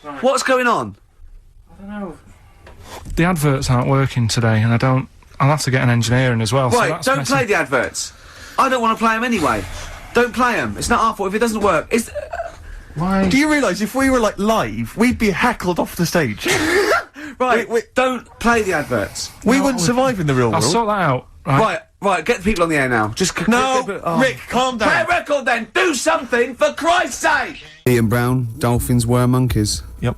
Right. What's going on? I don't know. The adverts aren't working today, and I'll have to get an engineer in as well. Right, so don't play the adverts. I don't want to play them anyway. Don't play them. It's not our fault if it doesn't work. It's... Why? Do you realise if we were, like, live, we'd be heckled off the stage? Right, don't play the adverts. We wouldn't survive in the real world. I'll sort that out. Right, get the people on the air now. Just Rick, calm down. Play a record then. Do something for Christ's sake. Ian Brown, dolphins were monkeys. Yep.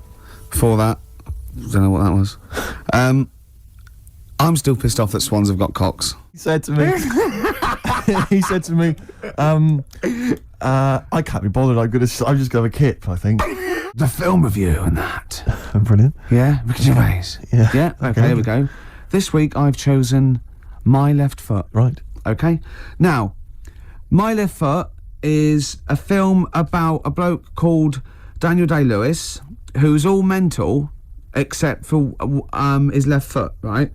Before that, don't know what that was. I'm still pissed off that swans have got cocks. He said to me. He said to me, I can't be bothered. I'm just gonna have a kip, I think. The film review and that. Brilliant. Yeah, Ricky Gervais. Yeah. Yeah. Okay, here we go. This week I've chosen My Left Foot. Right. Okay. Now, My Left Foot is a film about a bloke called Daniel Day-Lewis, who's all mental except for his left foot, right?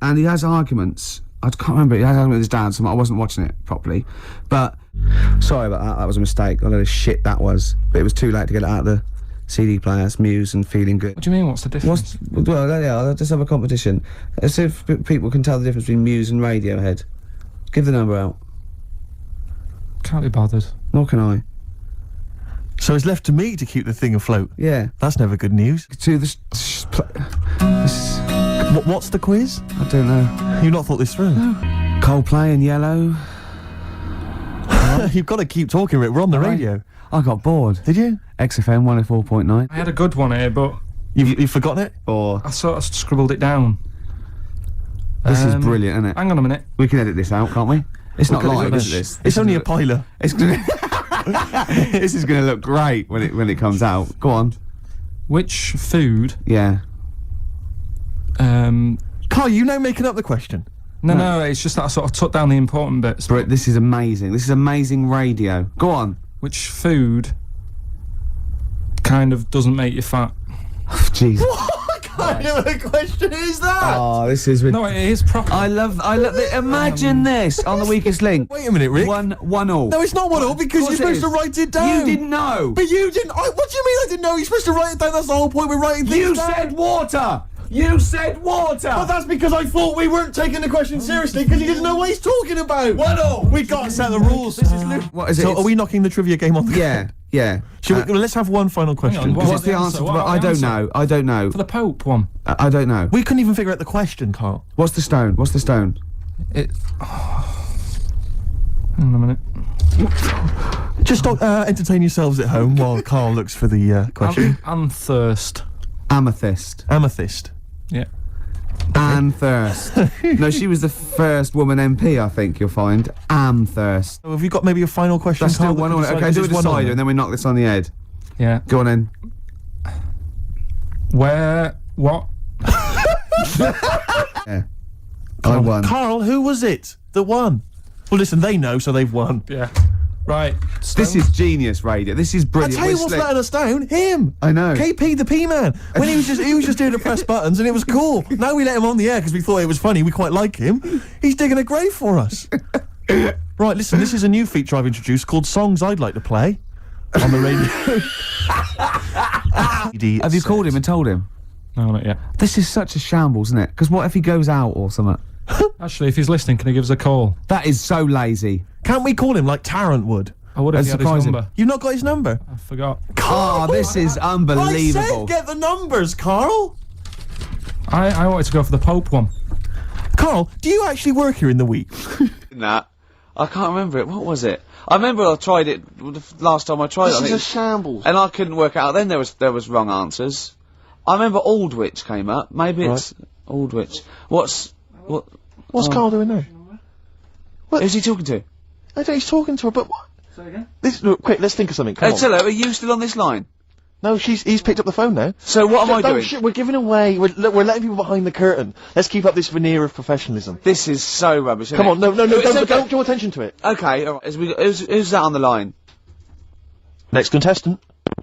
And he has arguments. I can't remember. He has arguments with his dad, so I wasn't watching it properly. But sorry about that. That was a mistake. I know the shit that was. But it was too late to get it out of the CD player. It's Muse and Feeling Good. What do you mean? What's the difference? Well, yeah, I'll just have a competition. Let's see if people can tell the difference between Muse and Radiohead. Give the number out. Can't be bothered. Nor can I. So it's left to me to keep the thing afloat? Yeah. That's never good news. What's the quiz? I don't know. You've not thought this through? No. Coldplay and Yellow. You've got to keep talking, Rick. We're on the radio. I got bored. Did you? XFM 104.9. I had a good one here, but... You've forgotten it? Or... I sort of scribbled it down. This is brilliant, isn't it? Hang on a minute. We can edit this out, can't we? It's not live, is this? It's only a piler. It's gonna... This is going to look great when it comes out. Go on. Which food... Yeah. Carl, you now making up the question? No, it's just that I sort of took down the important bits. But this is amazing. This is amazing radio. Go on. Which food kind of doesn't make you fat? Jesus. What kind of a question is that? Oh, this is... No, it is proper. I love imagine this on the Weakest Link. Wait a minute, Rick. 1-1 No, it's not 1-1 because you're supposed to write it down. You didn't know. But you didn't... what do you mean I didn't know? You're supposed to write it down. That's the whole point. We're writing things down. You said water. You said water! But that's because I thought we weren't taking the question seriously because he didn't know what he's talking about! 1-0! We got to set the rules! This is what is it? So are we knocking the trivia game on the... Yeah. Let's have one final question. What's the answer? I don't know. I don't know. For the Pope one. I don't know. We couldn't even figure out the question, Carl. What's the stone? What's the stone? Hang on a minute. Just entertain yourselves at home while Carl looks for the question. Anthurst. Amethyst. Amethyst. Yeah. Anne Thirst. No, she was the first woman MP, I think you'll find. Thirst. So have you got maybe a final question, That's still Carl? 1-1. Okay, do a decider and then we knock this on the head. Yeah. Go on then. What? Yeah. I won. Carl, who was it that won? Well, listen, they know, so they've won. Yeah. Right. This is genius radio. This is brilliant. I tell you what's letting us down? Him! I know. KP the P-Man. When he was just here to press buttons and it was cool. Now we let him on the air because we thought it was funny, we quite like him. He's digging a grave for us. Right, listen, this is a new feature I've introduced called Songs I'd Like to Play on the radio. Have you called him and told him? No, not yet. This is such a shambles, isn't it? Because what if he goes out or something? Actually, if he's listening, can he give us a call? That is so lazy. Can't we call him like Tarrant would? I would have had his number. You've not got his number? I forgot. Oh, this is unbelievable. I said get the numbers, Carl! I wanted to go for the Pope one. Carl, do you actually work here in the week? Nah. I can't remember it. What was it? I remember I tried it the last time I tried it. This is a shambles. And I couldn't work out. Then there was wrong answers. I remember Aldwych came up. Maybe it's Aldwych. What's Carl doing now? Who's he talking to? I don't know, he's talking to her, but what? Say again? Look, quick, let's think of something. Come on. Hello, are you still on this line? No, he's picked up the phone now. So what am I doing? We're giving away, we're letting people behind the curtain. Let's keep up this veneer of professionalism. This is so rubbish. Come on, no, don't draw attention to it. Okay, alright. Who's that on the line? Next contestant.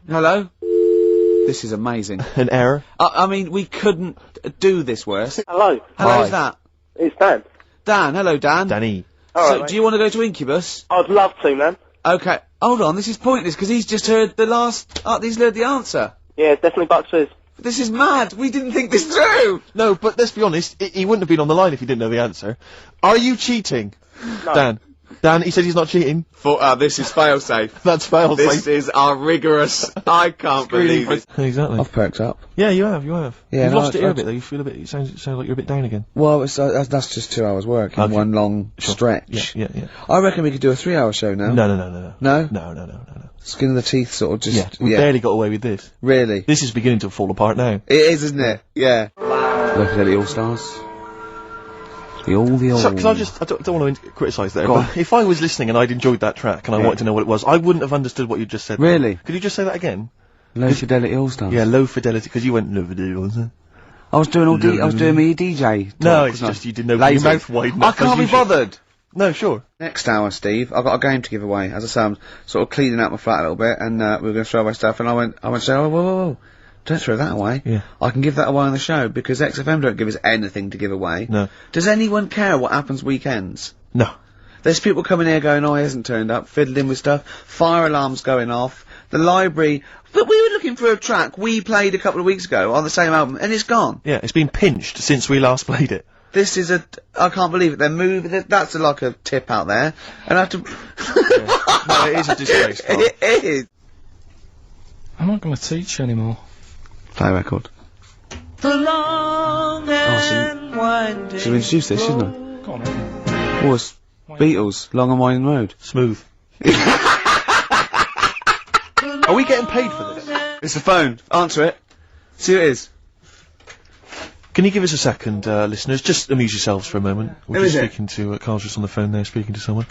Hello? This is amazing. An error. I mean, we couldn't do this worse. Hello. Hello, is that? It's Dan. Dan, hello Dan. Danny. Alright, So, do you want to go to Incubus? I'd love to, man. Okay, hold on, this is pointless, because he's just heard the last... he's heard the answer. Yeah, it's definitely boxers. This is mad. We didn't think this through. No, but let's be honest, he wouldn't have been on the line if he didn't know the answer. Are you cheating? No. Dan, he said he's not cheating. This is fail-safe. That's fail safe. This is our rigorous. I can't believe it. Exactly. I've perked up. Yeah, you have. Yeah, You've no, lost it here a bit though. You feel a bit. It sounds like you're a bit down again. Well, that's just 2 hours work in one long stretch. Yeah. I reckon we could do a 3-hour show now. No. No? No. Skin of the teeth, sort of just. Yeah, we barely got away with this. Really? This is beginning to fall apart now. It is, isn't it? Yeah. Look at the All Stars. The old. So, can I don't want to criticise there, but if I was listening and I'd enjoyed that track and I wanted to know what it was, I wouldn't have understood what you just said. Really? Could you just say that again? Low Fidelity All Stars. Yeah, Low Fidelity, because you went Low Fidelity, wasn't it? I was doing I was doing me DJ. No, it's just you didn't open your mouth wide enough. I can't be bothered. No, sure. Next hour, Steve, I've got a game to give away. As I say, I'm sort of cleaning out my flat a little bit, and we were going to throw away stuff, and I went, oh, whoa. Don't throw that away. Yeah. I can give that away on the show, because XFM don't give us anything to give away. No. Does anyone care what happens weekends? No. There's people coming here going, oh, he hasn't turned up, fiddling with stuff, fire alarms going off, the library. But we were looking for a track we played a couple of weeks ago on the same album, and it's gone. Yeah, it's been pinched since we last played it. This is I can't believe it. They're moving. That's like a tip out there. And I have to. No, it is a disgrace. Carl. It is. I'm not going to teach you anymore. Play a record. The long and winding. Should have introduced this, shouldn't I? Go on, then. Oh, it's Beatles, Long and Winding Road. Smooth. Are we getting paid for this? It's the phone. Answer it. See who it is. Can you give us a second, listeners? Just amuse yourselves for a moment. We're Who just is it? speaking to, Carl's just on the phone there, speaking to someone.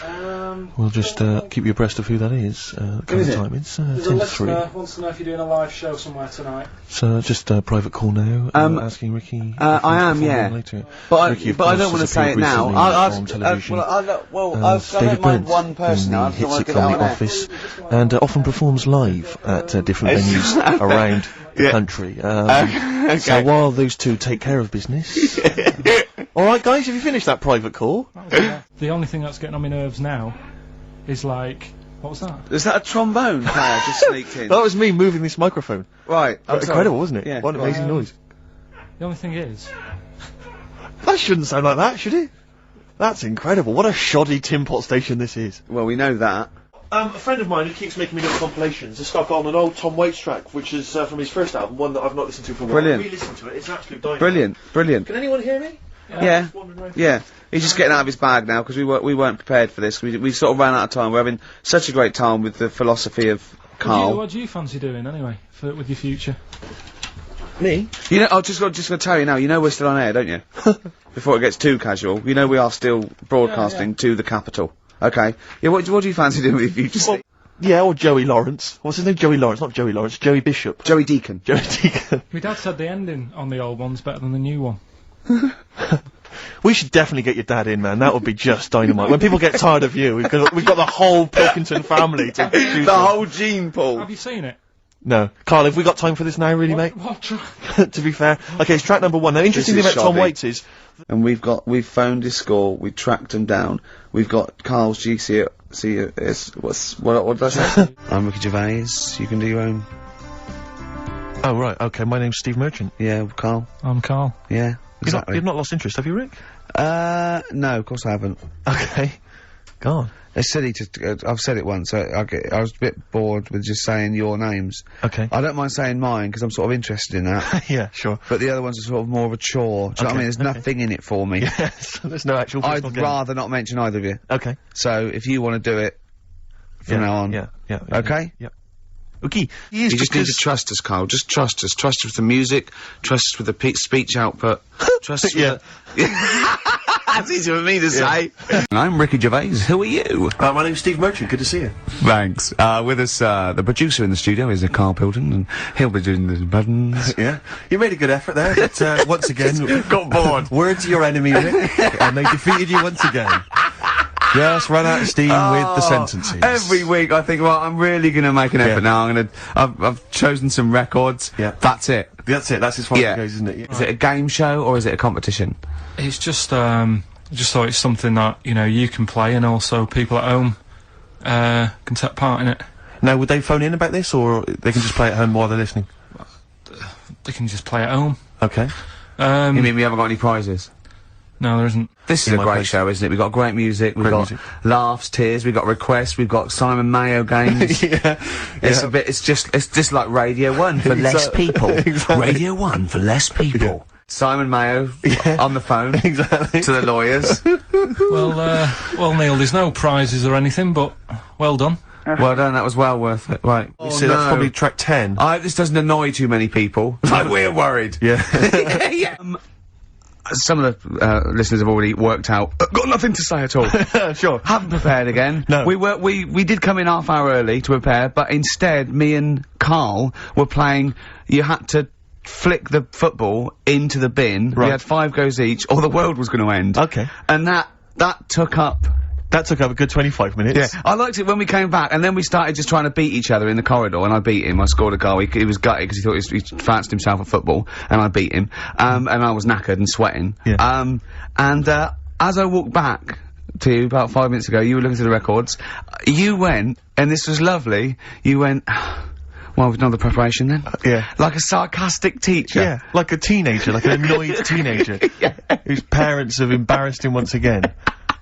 We'll just, keep you abreast of who that is. is it? Time. It's, There's 10 a to 3. listener wants to know if you're doing a live show somewhere tonight. So, just a private call now, asking Ricky. if I he's am, performing yeah. Later. But Ricky, of I course, don't want to has say it appeared now. recently on television. I David don't mind Brent one person. in I the don't want hit to get that sitcom on The air. Office, and often performs live at different venues around the country. So while those two take care of business. Alright guys, have you finished that private call? The only thing that's getting on my nerves now is like, what was that? Is that a trombone player just sneaked in? That was me moving this microphone. Right. I'm sorry. Incredible, wasn't it? Yeah. What an amazing noise. The only thing is, That shouldn't sound like that, should it? That's incredible. What a shoddy tinpot station this is. Well, we know that. A friend of mine who keeps making me little compilations has stuck on an old Tom Waits track, which is from his first album, one that I've not listened to for a while. Brilliant. Re-listen to it, it's absolute dynamite. Brilliant. Can anyone hear me? Yeah. He's just getting out of his bag now because we weren't prepared for this. We sort of ran out of time. We're having such a great time with the philosophy of Carl. what do you fancy doing anyway, with your future? Me? You know, I'm just going to tell you now. You know we're still on air, don't you? Before it gets too casual, you know we are still broadcasting to the capital. Okay. Yeah. What do you fancy doing with your future? Well, yeah, or Joey Lawrence. What's his name? Joey Lawrence, not Joey Lawrence. Joey Bishop. Joey Deacon. Joey Deacon. My dad said the ending on the old one's better than the new one. We should definitely get your dad in, man. That would be just dynamite. When people get tired of you, we've got the whole Pilkington family to do The whole gene pool. Have you seen it? No. Carl, have we got time for this now, really, mate? What To be fair. Okay, it's track number 1. Now, interesting thing This about is Tom shoddy. Waits is... And we've phoned his score. We tracked him down. We've got Carl's GCS. What did I say? I'm Ricky Gervais. You can do your own. Oh, right, okay, my name's Steve Merchant. Yeah, Carl. I'm Carl. Yeah, exactly. You've not lost interest, have you, Rick? No, of course I haven't. Okay. Go on. It's silly to. I've said it once. I was a bit bored with just saying your names. Okay. I don't mind saying mine because I'm sort of interested in that. Yeah, sure. But the other ones are sort of more of a chore. Do you know what I mean? There's nothing in it for me. Yes, there's no actual personal I'd gain. rather not mention either of you. Okay. So if you want to do it from now on, Yeah. Okay? Yeah. Okay. You just need to trust us, Carl. Just trust us. Trust us with the music. Trust us with the speech output. Trust us with That's easier for me to say. I'm Ricky Gervais. Who are you? My name's Steve Merchant. Good to see you. Thanks. With us, the producer in the studio is Carl Pilton, and he'll be doing the buttons. Yeah. You made a good effort there, but once again... Got bored. Words your enemy, Rick, and they defeated you once again. Just ran out of steam with the sentences. Every week I think, well, I'm really going to make an effort now. I've chosen some records. Yeah. That's it. That's it. That's as far as it goes, isn't it? Is it a game show or is it a competition? It's just thought it's something that, you can play and also people at home, can take part in it. Now, would they phone in about this, or they can just play at home while they're listening? they can just play at home. Okay. You mean we haven't got any prizes? No, there isn't. This is a great show, isn't it? We've got great music, we've got laughs, tears, we've got requests, we've got Simon Mayo games. It's just like Radio 1 for less people. Exactly. Radio 1 for less people. Simon Mayo on the phone to the lawyers. Well, Neil, there's no prizes or anything, but well done. Well done, that was well worth it. Right. So that's probably track 10. I hope this doesn't annoy too many people. Like, we're worried. Yeah. Yeah. Some of the listeners have already worked out. Got nothing to say at all. Sure. Haven't prepared again. No. We did come in half hour early to prepare, but instead me and Carl were playing. You had to flick the football into the bin. Right. We had 5 goes each, or the world was going to end. Okay. And that took up. That took up a good 25 minutes. Yeah, I liked it when we came back, and then we started just trying to beat each other in the corridor, and I beat him. I scored a goal. He was gutted because he thought he fancied himself at football, and I beat him. And I was knackered and sweating. Yeah. As I walked back to you about 5 minutes ago, you were looking through the records. You went, and this was lovely. You went. Well, we've done the preparation then. Yeah. Like a sarcastic teacher. Yeah, like a teenager, like an annoyed teenager. Whose parents have embarrassed him once again.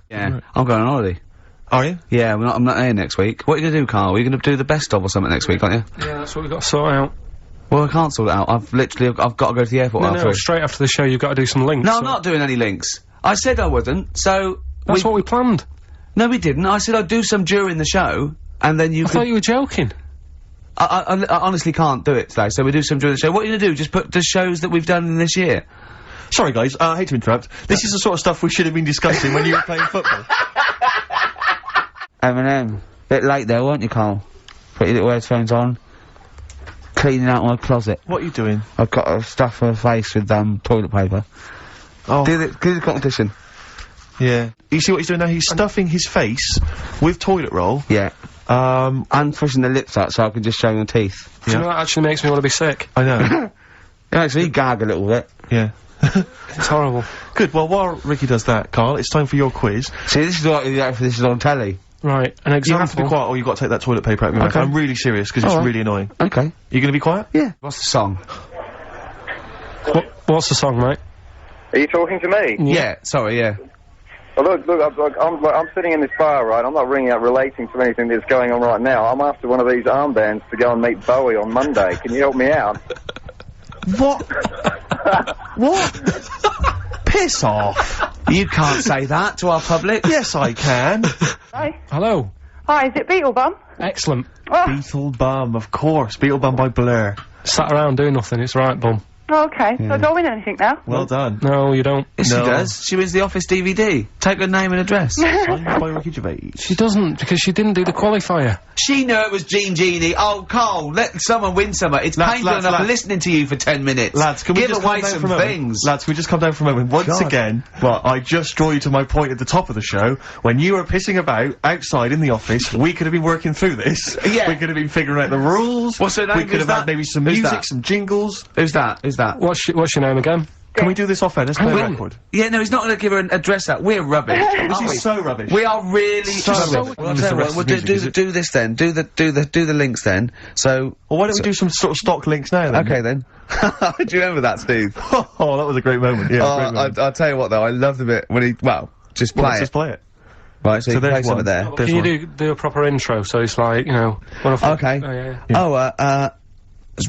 Yeah. Right. I'm going on holiday. Are you? Yeah, I'm not here next week. What are you gonna do, Carl? Are you gonna do the best of or something next week, aren't you? Yeah, that's what we've got to sort out. Well, I can't sort it out. I've got to go to the airport after. No, straight after the show you've got to do some links. No, I'm not doing any links. I said I wouldn't, so... That's what we planned. No, we didn't. I said I'd do some during the show, and then you I thought you were joking. I honestly can't do it today, so we do some during the show. What are you gonna do? Just put the shows that we've done in this year? Sorry guys, I hate to interrupt. This is the sort of stuff we should have been discussing when you were playing football. Eminem. Bit late there, weren't you, Carl? Put your little headphones on. Cleaning out my closet. What are you doing? I've got to stuff my face with, toilet paper. Oh. Do the competition. Yeah. You see what he's doing now? He's stuffing his face with toilet roll. Yeah. And pushing the lips out so I can just show my teeth. Do you know that actually makes me want to be sick? I know. It actually gag a little bit. Yeah. It's horrible. Good, well, while Ricky does that, Carl, it's time for your quiz. See, this is what you get for this is on telly. Right, an You example. have to be quiet or you've got to take that toilet paper out of your mouth. Okay. I'm really serious, because it's really annoying. Okay. You gonna be quiet? Yeah. What's the song? What's the song, mate? Are you talking to me? Yeah, sorry, yeah. Well, look, I'm sitting in this bar, right? I'm not ringing up relating to anything that's going on right now. I'm after one of these armbands to go and meet Bowie on Monday. Can you help me out? What? What? Piss off. You can't say that to our public. Yes, I can. Hi. Hello. Hi, is it Beetlebum? Excellent. Oh, Beetlebum, of course. Beetlebum by Blur. Sat around doing nothing, it's right, bum. okay. So I don't win anything now? Well done. No, you don't. Yes, No. she does. She wins the Office DVD. Take her name and address. Signed by Ricky Gervais. She doesn't, because she didn't do the qualifier. She knew it was Jean Genie. Oh, Carl, let someone win some. It's painful enough listening to you for 10 minutes. Lads, can we give just away calm down some for a moment? things? Lads, can we just come down for a moment? Once again, I just draw you to my point at the top of the show. When you were pissing about outside in the office, we could have been working through this. Yeah. We could have been figuring out the rules. What's her name? We could have had maybe some Who's music, that? some jingles. Who's that? Who's that? What's your name again? Can we do this off air? Let's play a Wait. record. Yeah, no, he's not going to give her an address out. We're rubbish. This aren't we? is so rubbish. We are really So rubbish. rubbish. Well, I'll tell you what, we'll do this then. Do the links then. So. Well, why don't we do some sort of stock links now then? Okay then. Do you remember that, Steve? Oh, that was a great moment. Yeah. Oh, great moment. I'll tell you what though, I loved the bit when he. Well, just play Let's it. just play it. Right, so you there's play some one. of there. There's Can one. you do a proper intro, so it's like, you know... When I Okay. Oh, yeah. Oh,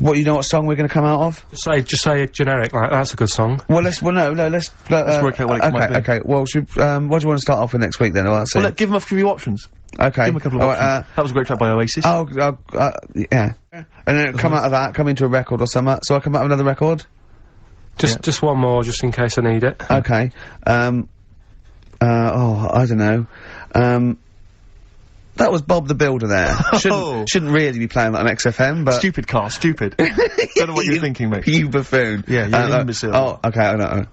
what you know what song we're going to come out of? Just say a generic, like, that's a good song. Well, let's work out what it might be. Okay, well, what do you want to start off with next week then? Well, Well, give them a few options. okay. Give them a couple of options. That was a great track by Oasis. Yeah. And then come out of that, come into a record or something. So I come out with another record? Just one more, just in case I need it. Okay. I don't know. That was Bob the Builder there. Shouldn't really be playing that on XFM, but... Stupid car, stupid. Don't know what you're thinking, mate. You buffoon. Yeah, you're an imbecile. Oh, okay, I know.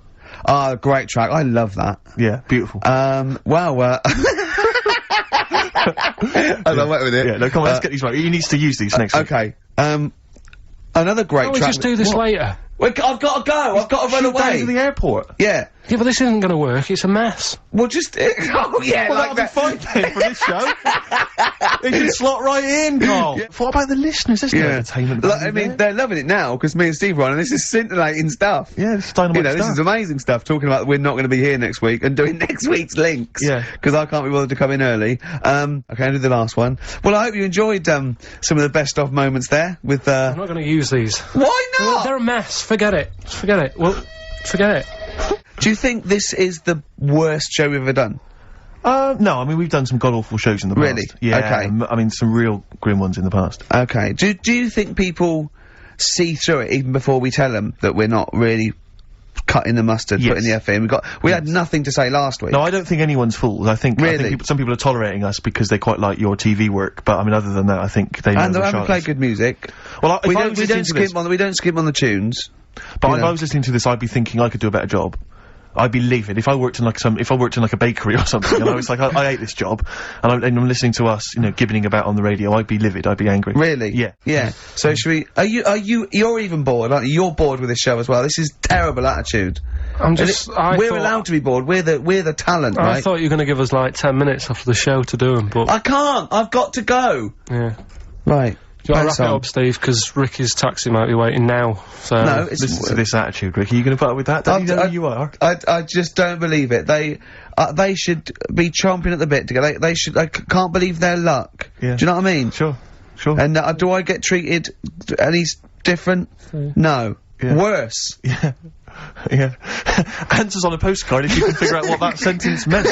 Ah, great track. I love that. Yeah, beautiful. Well, I went with it. Yeah, no, come on, let's get these right. He needs to use these next week. Okay. Another great Can't we track. just do this later? I've got to go. I've got to run Shoot down away. to the airport. Yeah. Yeah, but this isn't going to work. It's a mess. Well, just oh yeah, Well, like that'll that. be fine then for this show. It can slot right in, Carl. What about the listeners? There's no entertainment value I mean, there. they're loving it now because me and Steve are on, and this is scintillating stuff. Yeah, this is dynamite You know, this stuff. is amazing stuff. Talking about we're not going to be here next week and doing next week's links. Yeah. Because I can't be bothered to come in early. Okay, I'll do the last one. Well, I hope you enjoyed some of the best of moments there with. I'm not going to use these. Why not? They're a mess. Forget it. Forget it. Well, forget it. Do you think this is the worst show we've ever done? No, I mean, we've done some god-awful shows in the past. Really? Yeah, Okay. I mean, some real grim ones in the past. Okay. Do you think people see through it even before we tell them that we're not really cutting the mustard, Yes. putting the F in? We had nothing to say last week. No, I don't think anyone's fooled. I think Really? some people are tolerating us because they quite like your TV work, but I mean, other than that, I think they know And they we're haven't played charlatans. good music. Well, We don't skip on the tunes. But you if know. I was listening to this, I'd be thinking I could do a better job. I'd be livid if I worked in like a bakery or something, and I was like, I hate this job, and I'm listening to us, you know, gibbeting about on the radio. I'd be livid. I'd be angry. Really? Yeah. Yeah. So should we? You're even bored, aren't you? You're bored with this show as well. This is terrible attitude. I'm just. We're allowed to be bored. We're the talent, I right? thought you were going to give us like 10 minutes after the show to do them, but I can't. I've got to go. yeah. Right. Do you want Pass to wrap it on. up, Steve? Because Ricky's taxi might be waiting now. So No, it's Listen to this attitude, Ricky. Are you going to put up with that? Don't you know who you are? I just don't believe it. They should be chomping at the bit to go. They should. I can't believe their luck. Yeah. Do you know what I mean? Sure. And do I get treated any different? No. Yeah. Worse. Yeah. Yeah. Answers on a postcard if you can figure out what that sentence meant.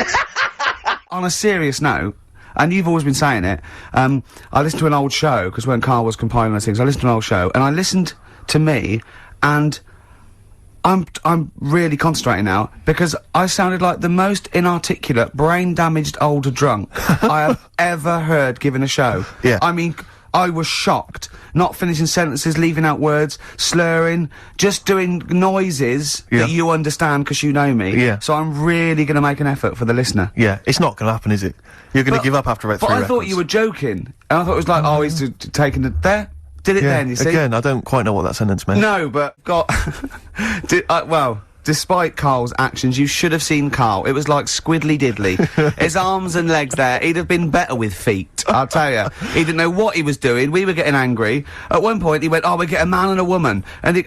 On a serious note, and you've always been saying it, I listened to an old show, because when Carl was compiling those things, I listened to an old show, and I listened to me, and I'm really concentrating now, because I sounded like the most inarticulate, brain-damaged old drunk I have ever heard given a show. Yeah. I mean, I was shocked. Not finishing sentences, leaving out words, slurring, just doing noises Yeah. that you understand because you know me. Yeah. So I'm really going to make an effort for the listener. Yeah, it's not going to happen, is it? You're going to give up after about 3 But I records. thought you were joking. And I thought it was like, oh, he's taking it there. Did it Yeah, then, you see? again, I don't quite know what that sentence meant. No, but well, despite Carl's actions, you should have seen Carl. It was like squiddly diddly. His arms and legs there, he'd have been better with feet, I'll tell you. He didn't know what he was doing. We were getting angry. At one point, he went, oh, we get a man and a woman. And he,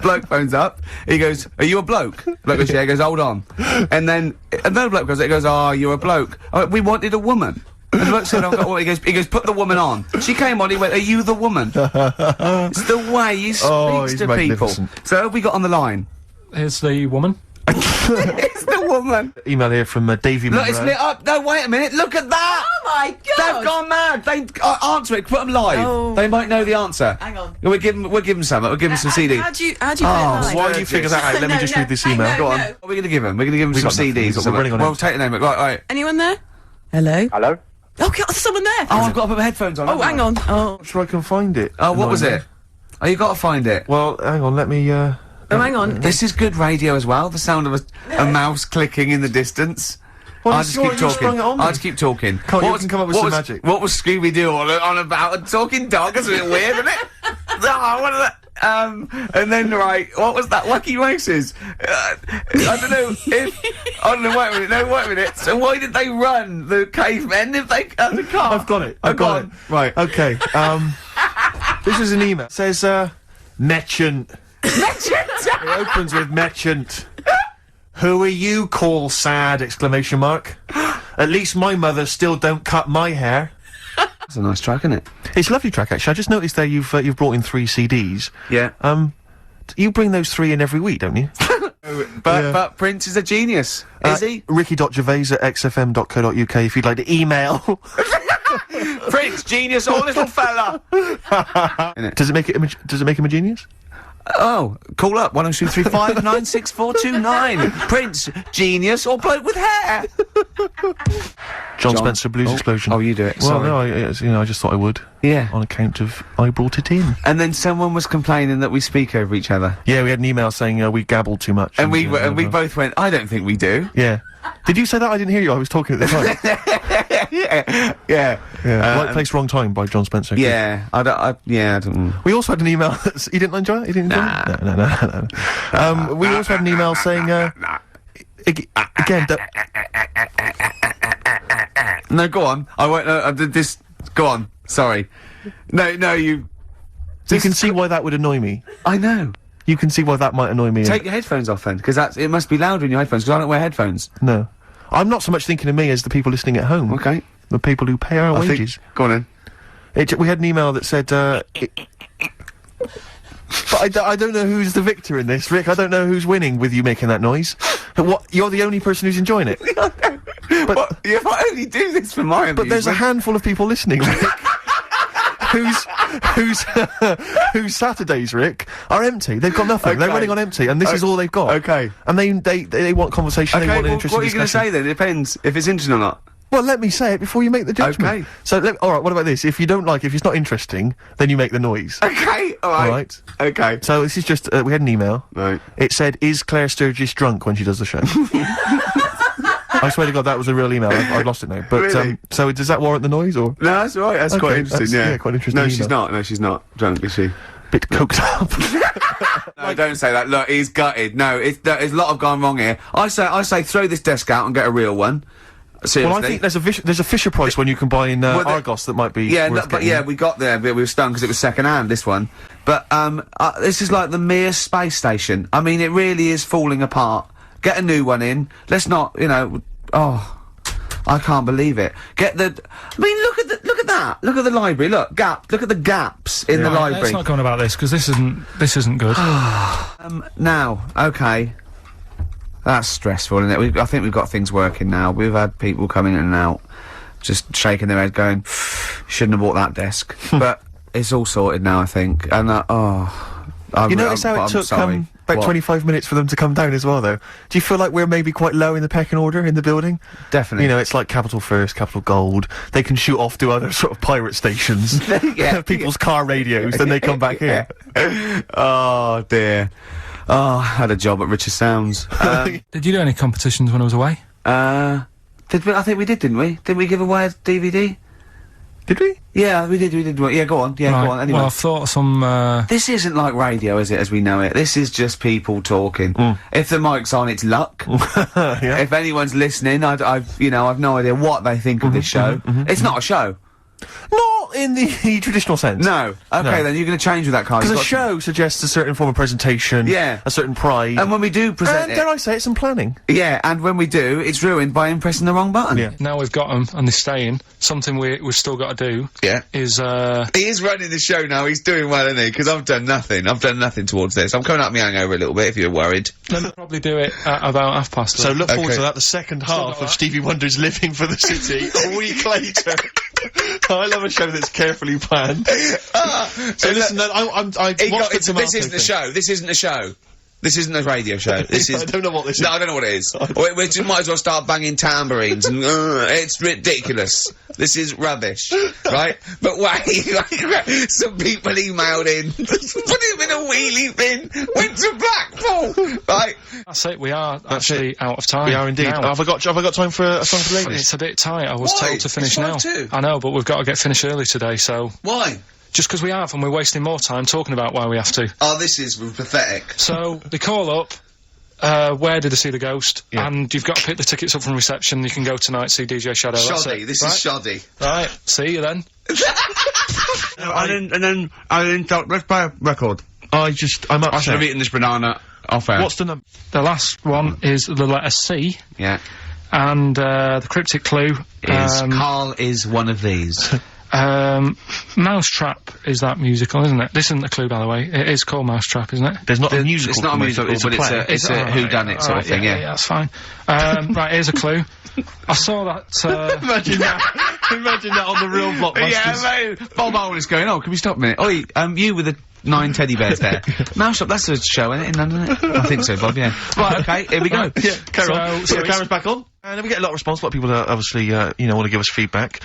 bloke phones up. He goes, are you a bloke? Bloke goes, yeah. He goes, hold on. And then another bloke goes, oh, you're a bloke. I went, we wanted a woman. And the bloke said, I've got one. He goes, put the woman on. She came on, he went, are you the woman? It's the way he speaks he's to people. magnificent. So who have we got on the line? here's the woman. It's the woman. Email here from Davey Look, Monroe. it's lit up. No, wait a minute. Look at that. Oh my god! They've gone mad. They answer it. Put them live. Oh. They might know the answer. Hang on. We'll give them some. We'll give them some CDs. How do you put it Oh, live? While you figure that out, let me No, just no, read this I email. know, Go on. no. What are we going to give them? We're going to give them We some got nothing. CDs or We're something. running on Well, it. take the name. Right. Anyone there? Hello? Hello? Oh, God, there's someone there. Oh, I've got to put my headphones on. Oh, hang on. Oh, I'm sure I can find it. Oh, what was Annoyingly. it? Oh, you got to find it. Well, hang on, let me, hang on. This is good radio as well. The sound of a mouse clicking in the distance. Well, I'll it's just your- keep you talking. sprung it on me. I'll just keep talking. Can't you can come up with some magic? What was Scooby-Doo on about? A talking dog? That's a bit weird, isn't it? Oh, what is that? And then, right, what was that? Wacky Races? I don't know if... I don't know, wait a minute. So why did they run, the cavemen, if they had a car? I've got it. I've got it. Right. Okay, this is an email. It says, Merchant. It opens with Merchant. Who are you, call sad, exclamation mark. At least my mother still don't cut my hair. That's a nice track, isn't it? It's a lovely track, actually. I just noticed there you've brought in 3 CDs. Yeah. You bring those 3 in every week, don't you? But Prince is a genius, is he? Ricky.gervais@xfm.co.uk if you'd like to email. Prince, genius, or little fella. Does it make him a genius? Oh, call up 10235 96429. Prince, genius, or bloke with hair. John Spencer, Blues Explosion. Oh, you do it. Well, Sorry. no, I just thought I would. Yeah. On account of I brought it in. And then someone was complaining that we speak over each other, Yeah, we had an email saying we gabbled too much. and we both went, I don't think we do. Yeah. Did you say that? I didn't hear you. I was talking at the time. Yeah. Right Place, Wrong Time by John Spencer. Yeah, I don't. We also had an email. You didn't enjoy it? You didn't enjoy it? No. We also had an email saying, again, No, go on. I won't. I did this. Go on. Sorry. No, you. you can see why that would annoy me. I know. You can see why that might annoy me. Take your headphones off then, because it must be louder in your headphones. Because I don't wear headphones. No, I'm not so much thinking of me as the people listening at home. Okay. The people who pay our wages. Go on then. We had an email that said, but I don't know who's the victor in this, Rick. I don't know who's winning with you making that noise. What? You're the only person who's enjoying it. But if I only do this for my amusement. But there's a handful of people listening, Rick. whose Saturdays, Rick, are empty. They've got nothing. Okay. They're running on empty, and this is all they've got. Okay. And they want conversation. They want an interesting what are you going to discussion. say then? It depends if it's interesting or not. Well, let me say it before you make the judgment. Okay. So, all right. What about this? If you don't like, if it's not interesting, then you make the noise. Okay. All right. Okay. So this is just we had an email. Right. It said, "Is Claire Sturgis drunk when she does the show?" I swear to God, that was a real email. I've lost it now. But Really? so does that warrant the noise or? No, that's all right. That's quite Okay, interesting. that's- Yeah. yeah, quite interesting No, she's email. not. No, she's not drunk, is she? Bit coked up. No, don't say that. Look, he's gutted. No, there's a lot of gone wrong here. I say, throw this desk out and get a real one. Seriously. Well, I think there's a Fisher Price one you can buy in Argos that might be. Yeah, worth but getting. yeah, we got there, but we were stunned because it was second hand, this one. But, this is like the Mir space station. I mean, it really is falling apart. Get a new one in. Let's not, I can't believe it. Look at that. Look at the library. Look at the gaps in the library. Let's not go on about this, because this isn't good. Now, okay. That's stressful, isn't it? I think we've got things working now. We've had people coming in and out, just shaking their head going, shouldn't have bought that desk. But it's all sorted now, I think. And, You notice how it took about 25 minutes for them to come down as well, though? Do you feel like we're maybe quite low in the pecking order in the building? Definitely. You know, it's like Capital First, Capital Gold. They can shoot off to other sort of pirate stations. Yeah. People's car radios, then they come back here. Oh, dear. Oh, I had a job at Richard Sounds. Did you do any competitions when I was away? Did we? I think we did, didn't we? Didn't we give away a DVD? Did we? Yeah, we did. Yeah, go on. Yeah, Right, go on. Anyway. Well, I've thought of some, This isn't like radio, is it, as we know it? This is just people talking. If the mic's on, it's luck. Yeah. If anyone's listening, I've no idea what they think of this show. It's not a show. Not in the traditional sense. No. Okay, No. then you're going to change with that card. Because a You've got show suggests a certain form of presentation. Yeah. A certain pride. And when we do present and it, dare I say it, some planning. yeah, and when we do, it's ruined by him pressing the wrong button. Yeah. now we've got them and they're staying. Something we've still got to do Yeah. is, He is running the show now. He's doing well, isn't he? Because I've done nothing. I've done nothing towards this. I'm coming up my hangover a little bit, if you're worried. let me probably do it at about 11:30. So look forward Okay. to that, the second half got of that. Stevie Wonder's Living for the City a week later. I love a show that's carefully planned. So listen, I watched the tomato This isn't a thing. show. This isn't a show. This isn't a radio show. This is. I don't know what this is. No, I don't know what it is. We might as well start banging tambourines and it's ridiculous. This is rubbish, right? But wait, some people emailed in, put him in a wheelie bin, went to Blackpool, right? That's it, we are actually out of time. We are indeed. now. Have I got time for a song for the ladies? It's a bit tight, I was Why? told to finish It's now. 5:02. I know, but we've got to get finished early today, so... Why? Just because we have, and we're wasting more time talking about why we have to. Oh, this is pathetic. So, they call up, where did I see the ghost? Yeah. And you've got to pick the tickets up from reception, you can go tonight, see DJ Shadow. that's Shoddy. it. This Right? is shoddy. Right, see you then. And then let's play a record. I'm I should have upset. eaten this banana off air. What's the number? The last one is the letter C, Yeah. and the cryptic clue Is Carl is one of these. Mousetrap is that musical, isn't it? This isn't the clue, by the way. It is called Mousetrap, isn't it? There's not a musical. It's not a for me, musical, so but it's a play. whodunit sort of thing, yeah. Yeah, that's fine. Right, here's a clue. I saw that, Imagine that. Imagine that on the real blockbusters. Yeah, mate. Bob Owen is going, oh, can we stop a minute? Oi, you with the 9 teddy bears there. Mousetrap, that's a show, isn't it, in London, isn't it? I think so, Bob, yeah. Right, okay, here we go. Yeah, carry on. So So the it's- camera's back on. And we get a lot of response. A lot of people obviously, want to give us feedback.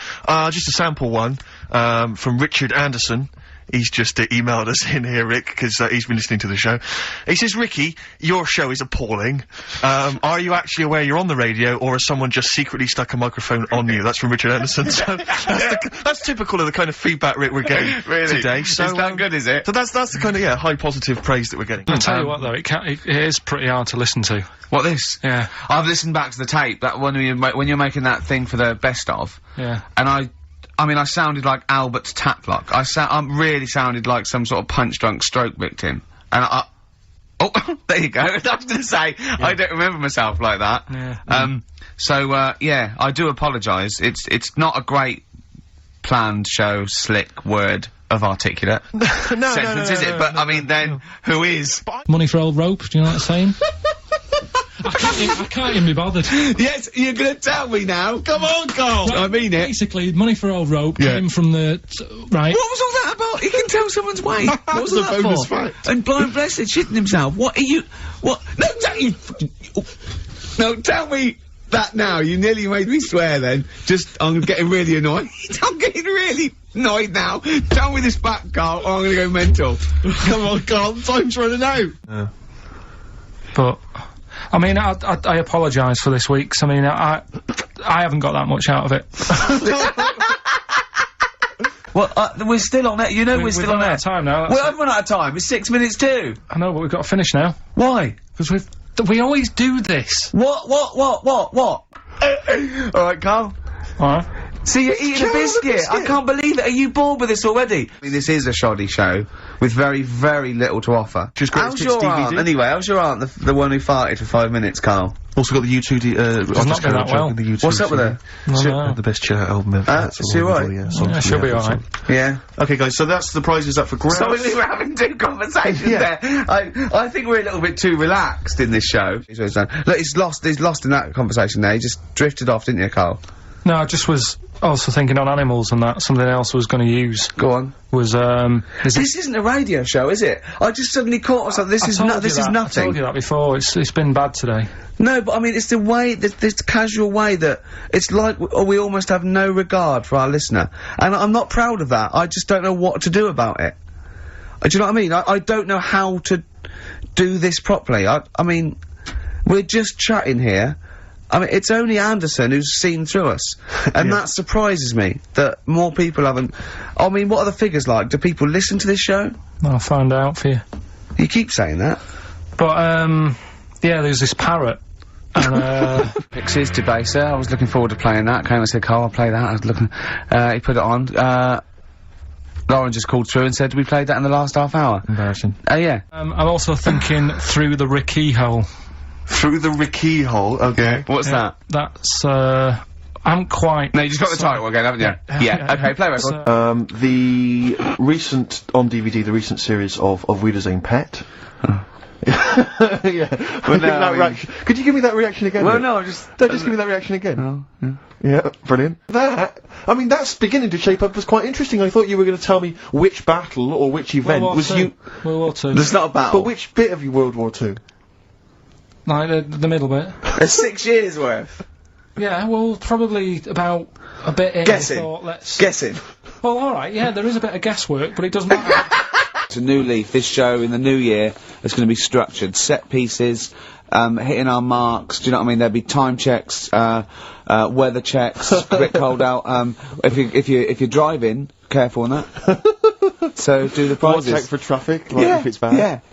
Just a sample one, from Richard Anderson. He's just emailed us in here, Rick, because he's been listening to the show. He says, Ricky, your show is appalling. Are you actually aware you're on the radio, or has someone just secretly stuck a microphone on you? That's from Richard Anderson. So that's typical of the kind of feedback, Rick, we're getting today. So, is that good, is it? So that's the kind of, high positive praise that we're getting. I'll tell you what, though, it is pretty hard to listen to. What, this? Yeah. I've listened back to the tape, that when you're making that thing for the best of. Yeah. And I mean, I sounded like Albert's Taplock. I really sounded like some sort of punch-drunk stroke victim. And oh, there you go. I was gonna say, I don't remember myself like that. Yeah. Yeah, I do apologise. It's not a great planned show, slick word of articulate sentence, is it? But, I mean, then, who is? Money for old rope, do you know what I'm saying? I can't even be bothered. Yes, you're gonna tell me now. Come on, Carl. I mean it. Basically, money for old rope came from the... right. What was all that about? He can tell someone's weight. What was that bonus for? fact. And blind blessed shitting himself. What are you... What? No, don't you... No, tell me that now. You nearly made me swear then. I'm getting really annoyed. I'm getting really annoyed now. Tell me this back, Carl, or I'm gonna go mental. Come on, Carl, time's running out. But... I mean, I apologise for this week, 'cause I mean, I haven't got that much out of it. Well, we're still on it. You know we're still on out air. of time now. We haven't run out of time. It's 6 minutes too. I know, but we've got to finish now. Why? Because we always do this. What? All right, Carl. Alright. See, you're eating a biscuit. I can't believe it. Are you bored with this already? I mean, this is a shoddy show with very, very little to offer. Just great how's your aunt? Anyway, how's your aunt, the one who farted for 5 minutes, Carl? Also got the U2 not been that well. What's up with her? The best chill out album ever. Is she alright? Yeah, she'll be alright. Yeah. Okay, guys, so that's the prizes up for grabs. So we were having two conversations there. I think we're a little bit too relaxed in this show. Look, he's lost in that conversation there. He just drifted off, didn't you, Carl? No, I just was also thinking on animals and that. Something else I was going to use. Go on. Was, this isn't a radio show, is it? I just suddenly caught myself. This is nothing. I told you that before. It's been bad today. No, but I mean, it's the way, this casual way that it's like we almost have no regard for our listener. And I'm not proud of that. I just don't know what to do about it. Do you know what I mean? I don't know how to do this properly. I mean, we're just chatting here. I mean, it's only Anderson who's seen through us. And that surprises me, that more people haven't... I mean, what are the figures like? Do people listen to this show? I'll find out for you. You keep saying that. But, yeah, there's this parrot. And, Pixies, Debaser. I was looking forward to playing that. Came and said, Carl, I'll play that. I was looking... he put it on. Lauren just called through and said, we played that in the last half hour. Embarrassing. Yeah. I'm also thinking through the Ricky hole. Through the Ricky hole, okay. What's that? That's, I'm quite... No, you just got the title again, haven't you? Yeah. Okay, play record. The recent, on DVD, the recent series of Wiedersehen Pet. Yeah. Well, no, could you give me that reaction again? Well, Rick? no, just give me that reaction again. Oh, yeah. Yeah, brilliant. I mean, that's beginning to shape up as quite interesting. I thought you were going to tell me which battle or which event World War II. There's not a battle. But which bit of your World War II? Like, the middle bit. There's 6 years worth. Yeah, well, probably about a bit in. Guessing. I thought, Guessing. Well, alright, yeah, there is a bit of guesswork, but it doesn't matter. It's a new leaf. This show in the new year is going to be structured. Set pieces, hitting our marks. Do you know what I mean? There'll be time checks, weather checks, quick holdout. If you're driving, careful on that. So do the prizes. Check for traffic, like if it's bad.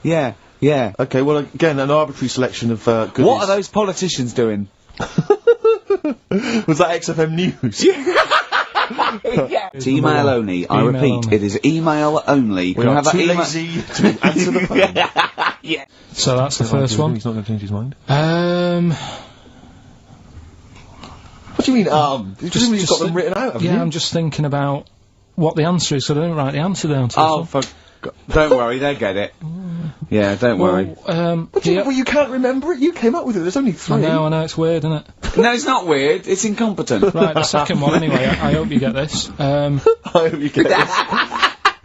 Yeah. Okay, well, again, an arbitrary selection of goodies. What are those politicians doing? Was that XFM News? Yeah. It's email only. I repeat, it is email only. We are too lazy to answer the phone. Yeah. So that's the first one. He's not going to change his mind. What do you mean, You've got them written out, haven't you? Yeah, I'm just thinking about what the answer is, so I don't write the answer down to Oh, fuck. Don't worry, they get it. Yeah, don't worry. What do you mean, well, you can't remember it? You came up with it, there's only 3. I know, it's weird, isn't it? No, it's not weird, it's incompetent. Right, the second one, anyway, I hope you get this. I hope you get this.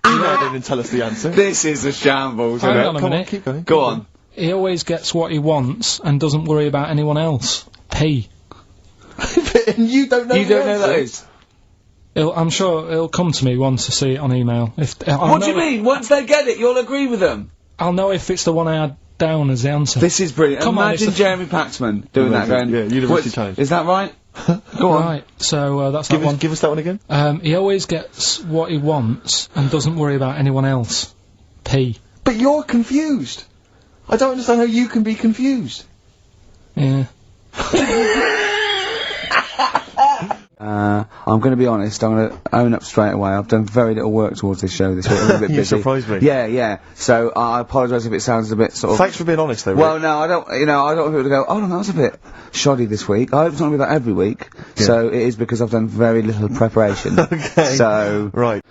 Email in and tell us the answer. This is a shambles, Hang isn't on it? a Come on, minute. keep going. Go on. He always gets what he wants and doesn't worry about anyone else. P. And you don't know You don't know that is? I'm sure it'll come to me once I see it on email. What do you mean? Once they get it, you'll agree with them? I'll know if it's the one I had down as the answer. This is brilliant. Come on, Imagine it's Jeremy Paxman doing that, going, Yeah, University Times. Is that right? Go on. Right, so that's that one. Give us that one again. He always gets what he wants and doesn't worry about anyone else. P. But you're confused. I don't understand how you can be confused. Yeah. I'm going to be honest, I'm going to own up straight away. I've done very little work towards this show this week. I'm a bit busy. You surprised me. Yeah. So I apologise if it sounds a bit sort of... Thanks for being honest, though, Rick. Well, no, I don't want people to go, oh, no, that was a bit shoddy this week. I hope it's not going to be that every week. Yeah. So it is because I've done very little preparation. Okay. So... Right.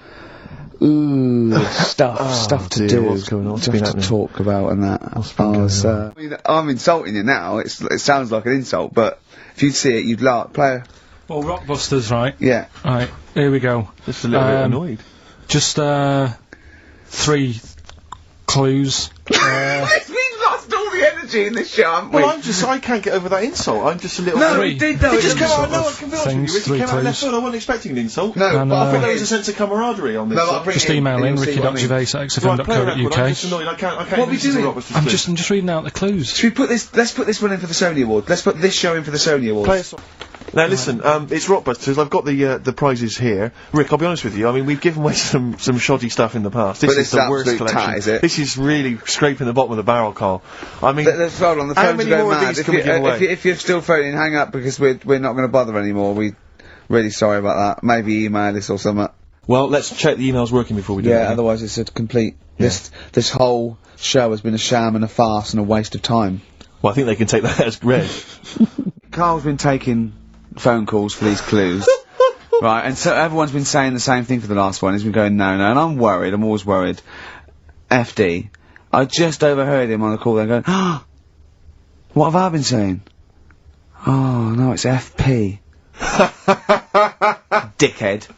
Ooh, stuff to dear, do. what's going on? What's Stuff been to happening? talk about and that. What's been going on? I mean, I'm insulting you now. It sounds like an insult, but if you'd see it, you'd laugh. Play Well, Rockbusters, right? Yeah. Right, here we go. Just a little bit annoyed. Just, 3 clues. We've lost all the energy in this show, haven't we? Well, I can't get over that insult. I'm just a little... No, Three. we did though. It just came out, sort no, of I can be honest with you, things, Rick, it 3 came out of left clues. field. I wasn't expecting an insult. No, And, but I I think thought there was a sense of camaraderie on this. No, I'll bring Just it in email and in you'll see what I mean. Right, play a record. I'm ricky.gervais@xfm.co.uk. just annoyed. I can't What are we listen to doing? Rockbusters I'm too. just reading out the clues. Should we put this? Let's put this one in for the Sony Awards. Let's put this show in for the Sony Awards. Play a song. Now listen, it's Rockbusters. I've got the prizes here. Rick, I'll be honest with you. I mean, we've given away some shoddy stuff in the past. This But is this the is worst absolute collection. tat, is it? This is really scraping the bottom of the barrel, Carl. I mean, Let's hold on. The how phones many are going more of mad. these If can we give away? if you're still phoning, hang up because we're not going to bother anymore. We really sorry about that. Maybe email us or something. well, let's check the emails working before we do Yeah. it. Otherwise, it's a complete. This whole show has been a sham and a farce and a waste of time. Well, I think they can take that as read. Carl's been taking phone calls for these clues. Right, and so everyone's been saying the same thing for the last one. He's been going, no, and I'm worried, I'm always worried. FD. I just overheard him on the call there going, ah, what have I been saying? Oh, no, it's FP. Dickhead.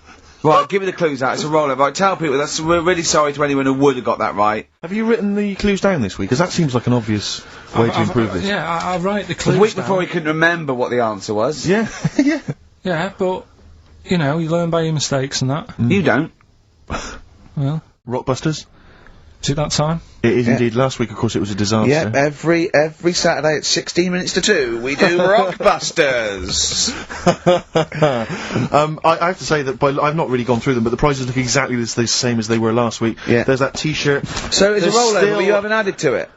Right, give me the clues out, it's a rollover. Right, tell people, we're really sorry to anyone who would have got that right. Have you written the clues down this week? Because that seems like an obvious way to improve this. Yeah, I'll write the clues The week down. before he couldn't remember what the answer was. Yeah, yeah. Yeah, but, you know, you learn by your mistakes and that. You don't. Well, Rockbusters? is it that time? It is indeed. Last week, of course, it was a disaster. Yeah, every Saturday at 16 minutes to 2, we do Rockbusters. I have to say that I've not really gone through them, but the prizes look exactly the same as they were last week. Yeah. There's that T-shirt. So it's a There's rollover, still- but you haven't added to it.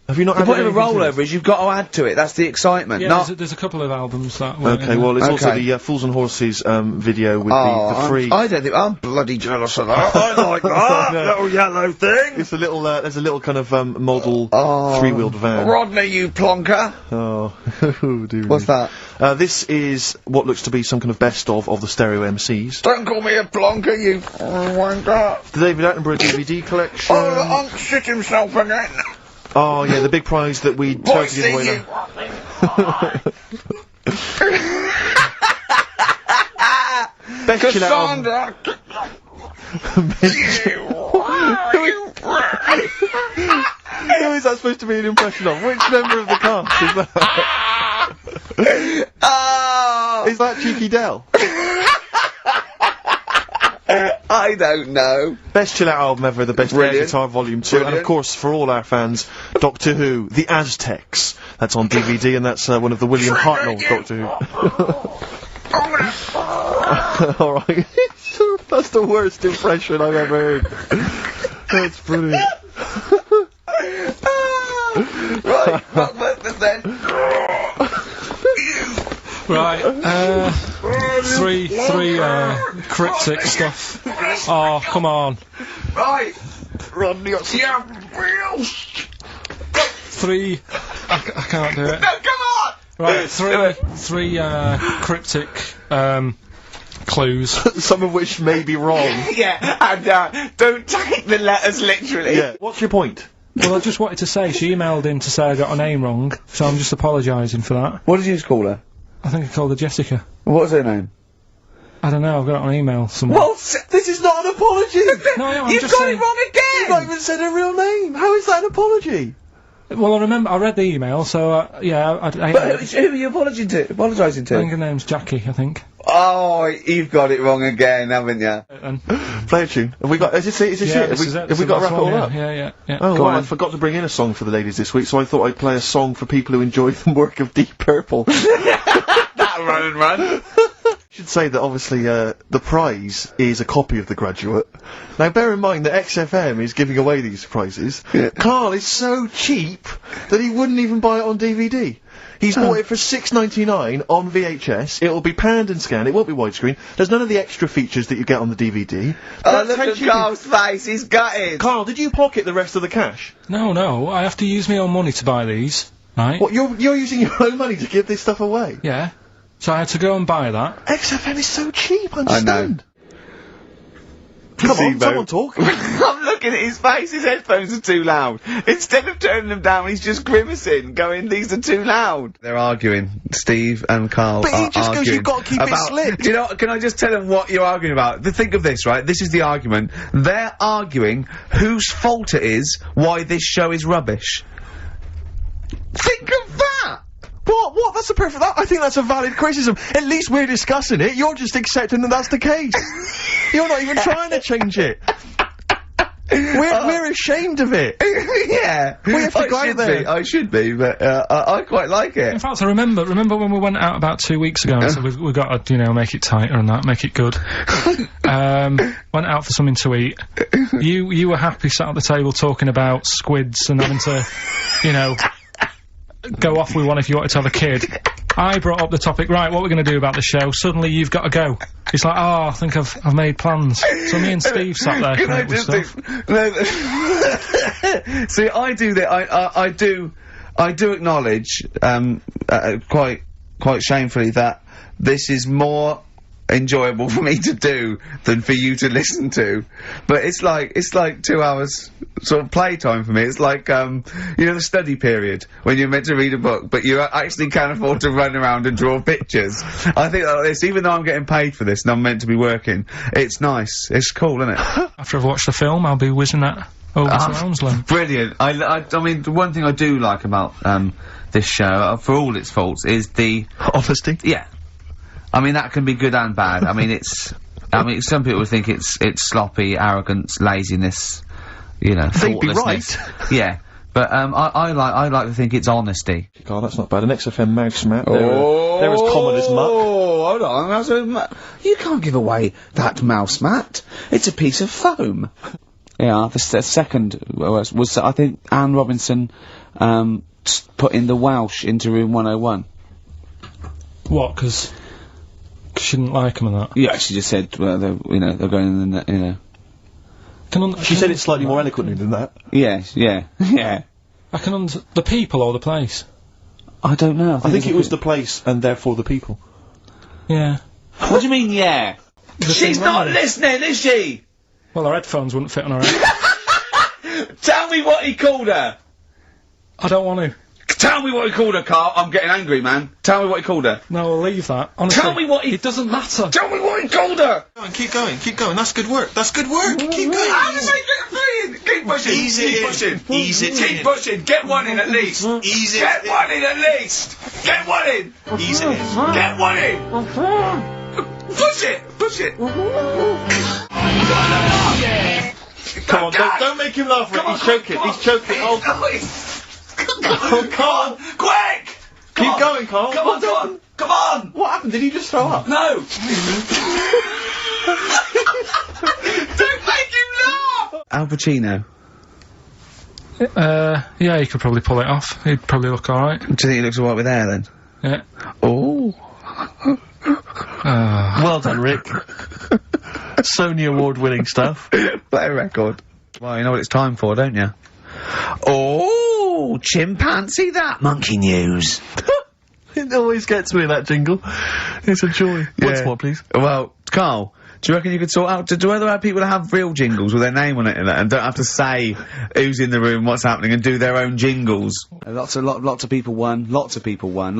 Have you not? The added point of a anything to rollover this? is you've got to add to it. That's the excitement. Yeah, not there's a couple of albums that were Okay, well, it's also Okay. the Fools and Horses video with the free. I don't think I'm bloody jealous of that. I like that little yellow thing. It's a little. There's a little kind of model Oh. three-wheeled van. Rodney, you plonker. Oh, oh dear. What's that? This is what looks to be some kind of best of the stereo MCs. Don't call me a plonker, you wanker. The David Attenborough DVD collection. Oh, the Unc shit himself again. Oh yeah, the big prize that we tried to give away. you. Best chill out album. Cassandra. Who is that supposed to be an impression of? Which member of the cast is that? Oh, Is that Cheeky Dell? I don't know. Best chill out album ever, the best Brilliant. air guitar volume 2, and of Brilliant. course for all our fans, Doctor Who, The Aztecs. That's on DVD, and that's one of the William Hartnell Doctor Who. Alright. That's the worst impression I've ever heard. That's brilliant. Right, Rockbusters then. Right, three cryptic stuff. Oh, come on. Right. Rodney, Yeah, real. 3, I can't do it. No, come on. Right, three cryptic, clues. some of which may be wrong. Yeah, and don't take the letters literally. Yeah. What's your point? Well, I just wanted to say, she emailed in to say I got her name wrong, so I'm just apologising for that. What did you call her? I think I called her Jessica. What was her name? I don't know, I've got it on email somewhere. Well, This is not an apology! No, I'm you've just got saying. it wrong You've not again. even said her real name! How is that an apology? Well, I remember, I read the email, so, yeah, I Who are you apologising to? I think her name's Jackie, I think. Oh, you've got it wrong again, haven't you? Play a tune. Have we got? Is this it? Yeah, Have this is it. we got to wrap it all up? Yeah. Oh, well, I forgot to bring in a song for the ladies this week, so I thought I'd play a song for people who enjoy the work of Deep Purple. That run and run. Should say that obviously the prize is a copy of The Graduate. Now bear in mind that XFM is giving away these prizes. Yeah. Carl is so cheap that he wouldn't even buy it on DVD. He's bought it for $6.99 on VHS. It'll be panned and scanned. It won't be widescreen. There's none of the extra features that you get on the DVD. Oh, look at Carl's face. He's gutted. Carl, did you pocket the rest of the cash? No, I have to use my own money to buy these, right? What, you're using your own money to give this stuff away? Yeah. So I had to go and buy that. XFM is so cheap, I I know. understand. Come on, someone talk. I'm looking at his face. His headphones are too loud. Instead of turning them down, he's just grimacing, going, these are too loud. They're arguing. Steve and Carl But are he just goes, you've got to keep it slick. Do you know, can I just tell them what you're arguing about? Think of this, right? This is the argument. They're arguing whose fault it is why this show is rubbish. Think of that! What? That's a perfect. I think that's a valid criticism. At least we're discussing it. You're just accepting that that's the case. You're not even trying to change it. We're ashamed of it. Yeah. We have to go out there. I should be, but I quite like it. In fact, I remember when we went out about 2 weeks ago, and said we've got to, make it tighter and that, make it good. Went out for something to eat. You were happy sat at the table talking about squids and having to, go off with one if you wanted to have a kid. I brought up the topic, right, what we're going to do about the show. Suddenly you've got to go. It's like, oh, I think I've made plans. So me and Steve sat there coming up with stuff. See, I do that. I do acknowledge, quite shamefully, that this is more enjoyable for me to do than for you to listen to. But it's like 2 hours sort of playtime for me. It's like, the study period when you're meant to read a book, but you actually can't afford to run around and draw pictures. I think like this, even though I'm getting paid for this and I'm meant to be working, it's nice. It's cool, isn't it? After I've watched the film, I'll be whizzing that over to Hounslow. Brilliant. I mean, the one thing I do like about, this show, for all its faults, is the honesty. Yeah. I mean, that can be good and bad. I mean, some people think it's sloppy, arrogance, laziness, They'd be thoughtlessness. right. Yeah. But, I like to think it's honesty. God, that's not bad. An XFM mouse mat. They're as common as muck. Oh, hold on. You can't give away that mouse mat. It's a piece of foam. Yeah, the second was I think Anne Robinson, put in the Welsh into room 101. What, 'cause she didn't like him and that? Yeah, she just said, well, they're going in the, She said it slightly more eloquently than that. Yes, yeah. I can the people or the place? I don't know. I think it was the place and therefore the people. Yeah. What do you mean, yeah? She's not listening, is she? Well, her headphones wouldn't fit on her head. Tell me what he called her! I don't want to. Tell me what he called her, Carl. I'm getting angry, man. Tell me what he called her. No, I'll leave that. Honestly, tell me what he... It doesn't matter. Tell me what he called her! Keep going. That's good work. Keep going. How did I get 3 in? Keep pushing. Keep pushing. Keep pushing. Get one in at least. Get one in at least. Get one in. Get one in. Push it. Come on, don't make him laugh. He's choking. Oh, Carl! Quick! Keep going, Carl. Come on! What happened? Did he just throw up? No! Don't make him laugh! Al Pacino. Yeah, he could probably pull it off. He'd probably look alright. Do you think he looks alright with hair then? Yeah. Oh. Well done, Rick. Sony Award-winning stuff. Play a record. Well, you know what it's time for, don't you? Oh, chimpanzee that monkey news. It always gets me, that jingle. It's a joy. Yeah. Once more, please. Well, Carl, do you reckon you could sort out, do other people have real jingles with their name on it and don't have to say who's in the room, what's happening, and do their own jingles? Lots of people won, lots of people won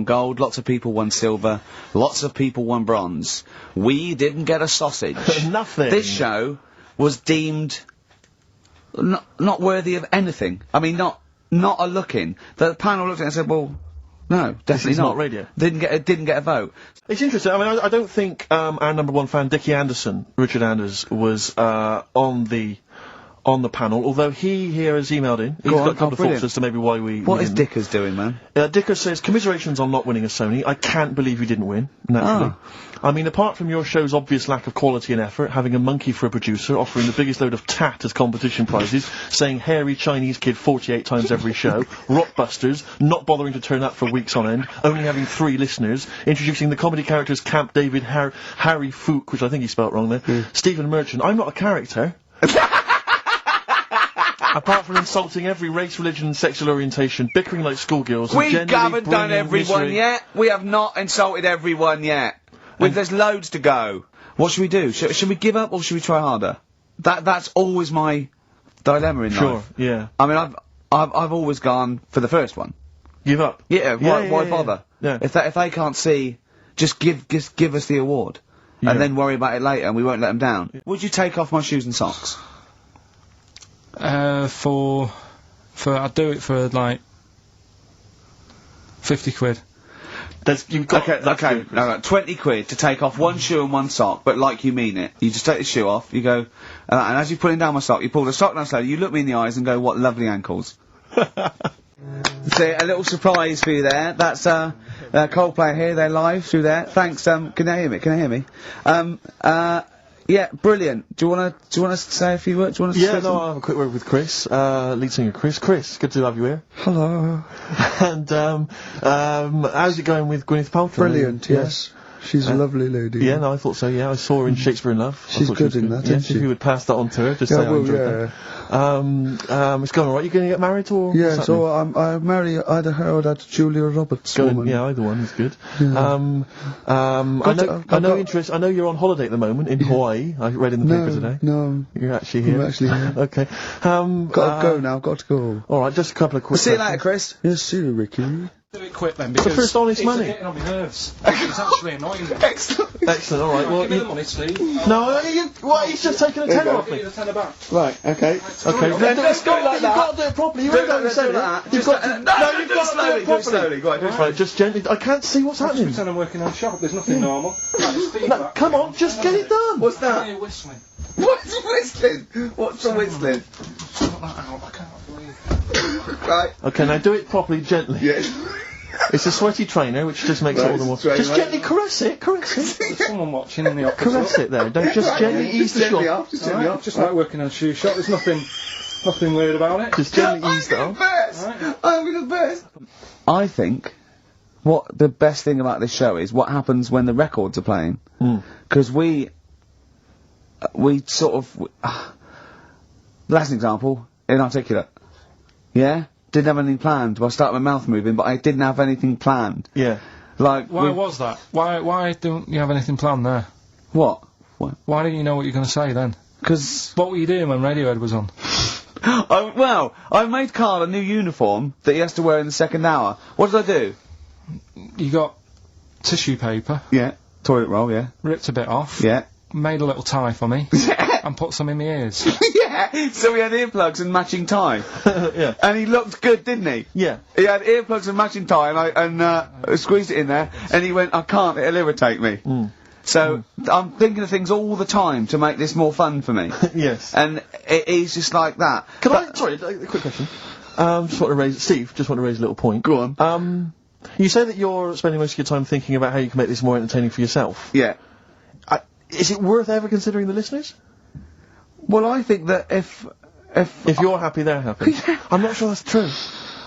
gold, lots of people won silver, lots of people won bronze. We didn't get a sausage. Nothing. This show was deemed not worthy of anything. I mean, not not a look-in. The panel looked at it and said, well, no, definitely is not radio. Didn't get a vote. It's interesting. I mean, I don't think our number one fan, Dickie Anderson, Richard Anders, was on the panel. Although he here has emailed in. He's got a couple of thoughts as to maybe why we. What is didn't. Dickers doing, man? Dicker says, commiserations on not winning a Sony. I can't believe you didn't win, naturally. I mean, apart from your show's obvious lack of quality and effort, having a monkey for a producer, offering the biggest load of tat as competition prizes, saying hairy Chinese kid 48 times every show, Rockbusters, not bothering to turn up for weeks on end, only having 3 listeners, introducing the comedy characters Camp David, Harry Fook, which I think he spelt wrong there, Stephen Merchant. I'm not a character. Apart from insulting every race, religion and sexual orientation, bickering like schoolgirls... We haven't done everyone yet. We have not insulted everyone yet. There's loads to go. What should we do? Should we give up or should we try harder? That's always my dilemma in life. Sure, yeah. I mean, I've always gone for the first one. Give up? Yeah, why bother? Yeah. If they can't see, just give us the award. Yeah. And then worry about it later and we won't let them down. Yeah. Would you take off my shoes and socks? I'd do it for like 50 quid. You've got okay, no, 20 quid to take off one shoe and one sock, but like you mean it. You just take the shoe off, you go, and as you're putting down my sock, you pull the sock down slowly, you look me in the eyes and go, what lovely ankles. See, a little surprise for you there. That's, Coldplay here, they're live through there. Thanks, can they hear me? Can they hear me? Yeah, brilliant. Do you wanna say a few words? Do you wanna say I'll have a quick word with Chris, lead singer Chris. Chris, good to have you here. Hello. And, how's it going with Gwyneth Paltrow? Brilliant, yes. She's a lovely lady. Yeah, no, I thought so, yeah. I saw her in Shakespeare in Love. She's good in that, isn't she? If you would pass that on to her, just say I enjoyed that. It's going alright. You going to get married or? Yeah, so I marry either her or that Julia Roberts woman. Yeah, either one is good. Yeah. I know you're on holiday at the moment in Hawaii. I read in the paper today. No. You're actually here. I'm actually here. Okay. Got to go now, got to go. Alright, just a couple of quick See you later, Chris. Yes, see you, Ricky. Do it quick then, It's the first honest money. Getting on my nerves. It's actually annoying. Excellent, alright. Well, Give me the money, Steve. No, he's just taking a tenner off me. The tenner back. Right, okay. Okay, Let's go like that. You've got to do it properly. You ain't got to say that. You've got to. No, you've got to do it properly. Go on, do it Right, just gently. I can't see what's happening. Pretend I'm working on shop. There's nothing normal. No, come on, just get it done. What's that? You're whistling. What's whistling? What's a whistling? Sort that out. I can't believe. Right. Okay, now do it properly, gently. Yes. It's a sweaty trainer, which just makes it all the more. Just gently caress it. There's someone watching in the office. Caress it there. Don't just gently ease the shot. Just gently off. Just like working on a shoe shop. There's nothing weird about it. Just gently ease that off. I'm the best. I think what the best thing about this show is what happens when the records are playing. Because we sort of... last example, inarticulate. Yeah? Didn't have anything planned. Well, I started my mouth moving, but I didn't have anything planned. Yeah. Like... Why was that? Why don't you have anything planned there? What? Why didn't you know what you're going to say then? Because... What were you doing when Radiohead was on? I made Carl a new uniform that he has to wear in the second hour. What did I do? You got tissue paper. Yeah. Toilet roll, yeah. Ripped a bit off. Yeah. Made a little tie for me. And put some in my ears. Yeah, so he had earplugs and matching tie. Yeah. And he looked good, didn't he? Yeah. He had earplugs and matching tie, and I squeezed it in there, and he went, I can't, it'll irritate me. So, I'm thinking of things all the time to make this more fun for me. Yes. And it is just like that. Sorry, a quick question. Steve, just want to raise a little point. Go on. You say that you're spending most of your time thinking about how you can make this more entertaining for yourself. Yeah. Is it worth ever considering the listeners? Well, I think that if you're happy, they're happy. I'm not sure that's true.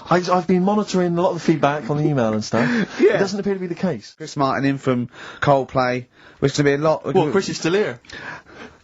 I've been monitoring a lot of the feedback on the email and stuff. Yeah. It doesn't appear to be the case. Chris Martin in from Coldplay, which to be a lot... Well, Chris is still here.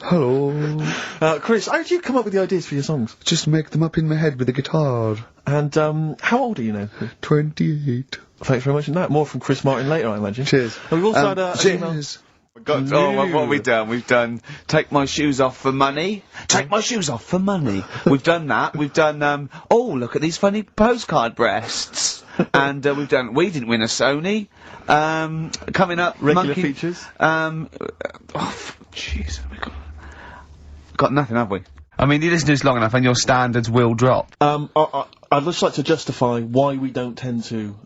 Hello. Chris, how did you come up with the ideas for your songs? Just make them up in my head with a guitar. And, how old are you now? 28. Thanks very much. And that, more from Chris Martin later, I imagine. Cheers. And we've also had an email. Cheers. what have we done? We've done Take My Shoes Off for Money. Take My Shoes Off for Money. We've done that. We've done, oh, look at these funny postcard breasts. And we've done We Didn't Win a Sony. Coming up, regular features. Jeez, got nothing, have we? I mean, you listen to this long enough and your standards will drop. I'd just like to justify why we don't tend to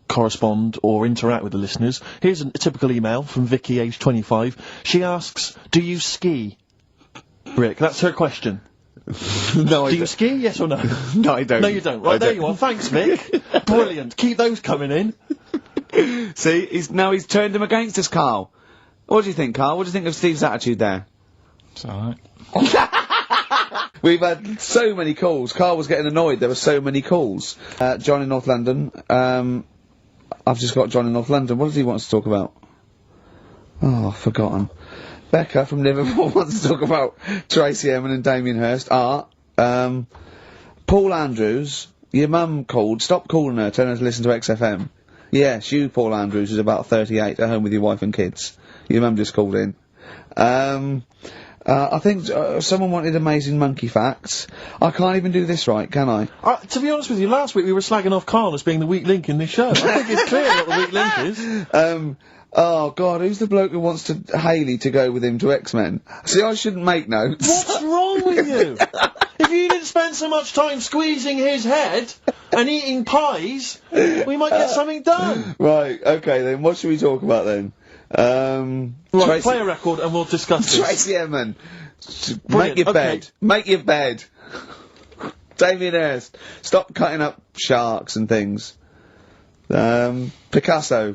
correspond or interact with the listeners. Here's a typical email from Vicky, age 25. She asks, do you ski? Rick, that's her question. No, I Do you ski, yes or no? No, I don't. No, you don't. Right, there you are. Thanks, Vic. Brilliant. Keep those coming in. See, he's turned him against us, Carl. What do you think, Carl? What do you think of Steve's attitude there? It's alright. We've had so many calls. Carl was getting annoyed. There were so many calls. John in North London. I've just got John in North London. What does he want to talk about? Oh, I've forgotten. Becca from Liverpool wants to talk about Tracy Emin and Damien Hirst. Art. Paul Andrews. Your mum called. Stop calling her. Tell her to listen to XFM. Yes, you, Paul Andrews, is about 38, at home with your wife and kids. Your mum just called in. I think someone wanted amazing monkey facts. I can't even do this right, can I? To be honest with you, last week we were slagging off Carl as being the weak link in this show. I think it's clear what the weak link is. Oh God, who's the bloke who wants Hayley to go with him to X-Men? See, I shouldn't make notes. What's wrong with you? If you didn't spend so much time squeezing his head and eating pies, we might get something done. Right, okay then, what should we talk about then? Right, play a record and we'll discuss this. Tracy Emin. Brilliant, Make your okay. bed. Make your bed. Damien Hirst. Stop cutting up sharks and things. Picasso.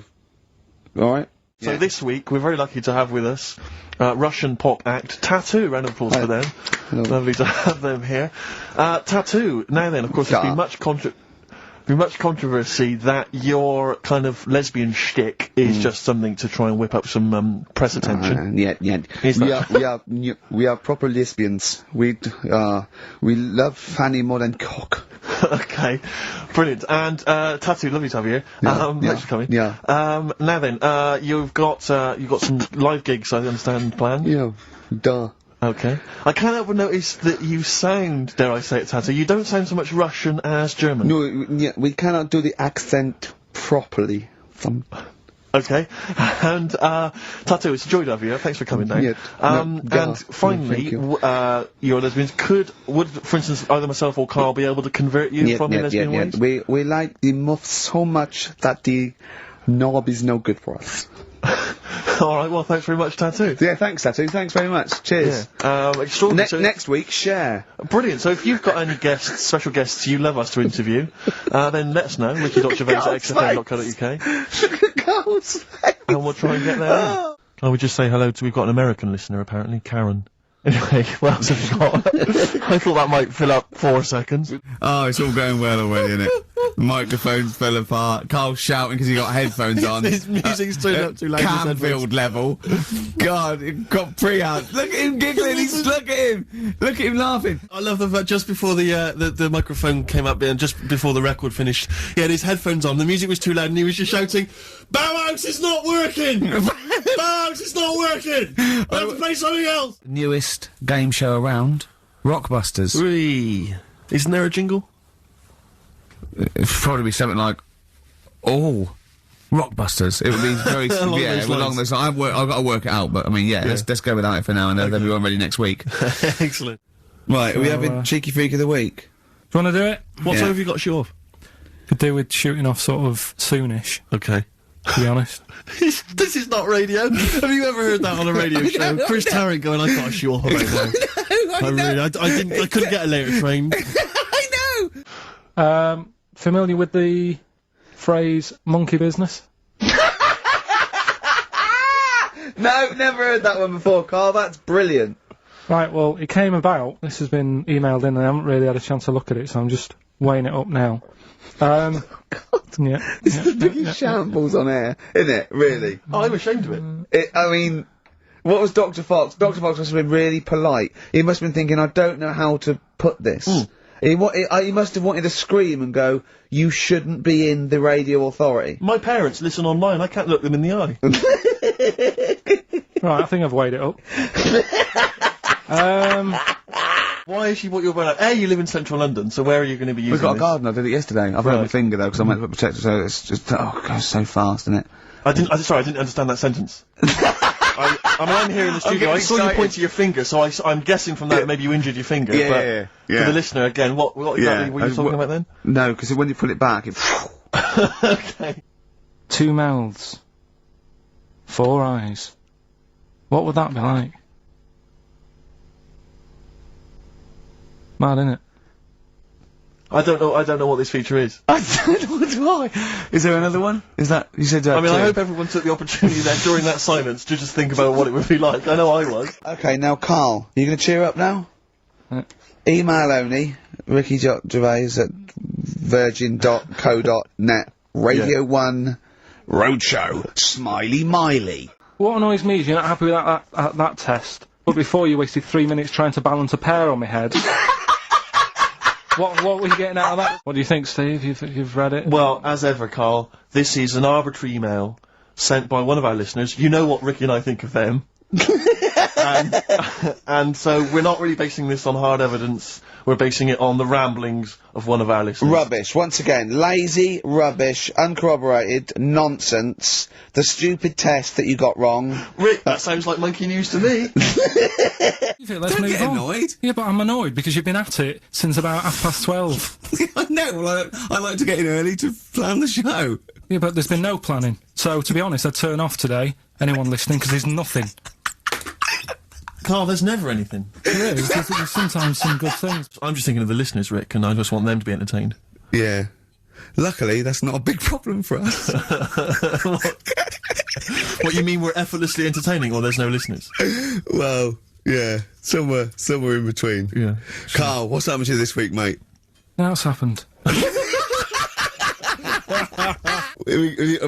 Alright? So Yeah. this week, we're very lucky to have with us Russian pop act Tattoo. Round of applause for them. Lovely to have them here. Tattoo. Now then, of course, there's been much controversy that your kind of lesbian shtick is just something to try and whip up some press attention. We are proper lesbians. We love Fanny more than cock. Okay, brilliant. And Tattoo, lovely to have you here. Thanks for coming. Yeah. Now then, you've got some live gigs, I understand, planned. Yeah. Duh. Okay. I can't help but notice that you sound, dare I say it, Tattoo, you don't sound so much Russian as German. No, we cannot do the accent properly. Okay. And, Tattoo, it's a joy to have you here. Thanks for coming down. Yeah. And finally, you're lesbians. Would, for instance, either myself or Carl be able to convert you from your lesbian ways? We like the muff so much that the knob is no good for us. Alright, well, thanks very much, Tattoo. Yeah, thanks, Tattoo. Thanks very much. Cheers. Extraordinary. Next week, share. Brilliant. So if you've got any guests, special guests you love us to interview, then let us know. Ricky.gervais@xfm.co.uk. Carl's face. And we'll try and get there. I would just say hello to, we've got an American listener apparently, Karen. Anyway, what else have you got? I thought that might fill up 4 seconds. Oh, it's all going well already, isn't it? The microphones fell apart. Carl's shouting because he got headphones on. His music's turned up too loud. Canfield level. God, it got pre-out. Look at him giggling. Look at him. Look at him laughing. I love the fact just before the microphone came up and just before the record finished, he had his headphones on, the music was too loud and he was just shouting, Bauhaus is not working! Bauhaus is not working! I have to play something else! Newest game show around. Rockbusters. Whee! Isn't there a jingle? It'd probably be something like, Rockbusters. It would be very, along those lines. I've got to work it out, but I mean, let's go without it for now and they'll be all ready next week. Excellent. Right, are we having Cheeky Freak of the Week? Do you want to do it? What time have you got to shoot off? Could do with shooting off sort of soonish, Okay. to be honest. This is not radio. Have you ever heard that on a radio show? Chris Tarrant going, I got to shoot off about now. I couldn't get a later train. I know! Familiar with the phrase monkey business? No, never heard that one before, Carl. That's brilliant. Right, well, it came about. This has been emailed in and I haven't really had a chance to look at it, so I'm just weighing it up now. This is the biggest shambles on air, isn't it? Really? I'm ashamed of it. I mean, what was Dr. Fox? Dr. Fox must have been really polite. He must have been thinking, I don't know how to put this. He must have wanted to scream and go, you shouldn't be in the radio authority. My parents listen online, I can't look them in the eye. Right, I think I've weighed it up. Why is she what you're about? You live in central London, so where are you going to be using We've got this? a garden, I did it yesterday. I've hurt my finger though, because I meant to put protector, so it's just, it goes so fast, isn't it? Sorry, I didn't understand that sentence. I'm here in the studio. I saw you point to your finger, so I'm guessing from that maybe you injured your finger. Yeah. For the listener, again, what exactly were you talking about then? No, because when you pull it back, it... Okay. 2 mouths. 4 eyes. What would that be like? Mad, innit? I don't know what this feature is. I don't know why. Is there another one? Is that... You said I mean, two. I hope everyone took the opportunity there during that silence to just think about what it would be like. I know I was. Okay, now, Carl, you gonna cheer up now? Email only, Ricky Gervais at virgin.co.net, Radio 1, Roadshow, Smiley Miley. What annoys me is you're not happy with that test, but before you wasted 3 minutes trying to balance a pear on my head. What were you getting out of that? What do you think, Steve? You've read it? Well, as ever, Carl, this is an arbitrary email sent by one of our listeners. You know what Ricky and I think of them. and so we're not really basing this on hard evidence. We're basing it on the ramblings of one of our listeners. Rubbish. Once again, lazy, rubbish, uncorroborated, nonsense. The stupid test that you got wrong. Rick, that sounds like monkey news to me. Let's move on. Annoyed. Yeah, but I'm annoyed because you've been at it since about 12:30. I know. Well, I like to get in early to plan the show. Yeah, but there's been no planning. So, to be honest, I'd turn off today, anyone listening, because there's nothing. Carl, there's never anything. Yeah, there's sometimes some good things. I'm just thinking of the listeners, Rick, and I just want them to be entertained. Yeah. Luckily, that's not a big problem for us. What, you mean we're effortlessly entertaining, or there's no listeners? Well, yeah. Somewhere in between. Yeah. Carl, what's happened to you this week, mate? Now what's happened? Have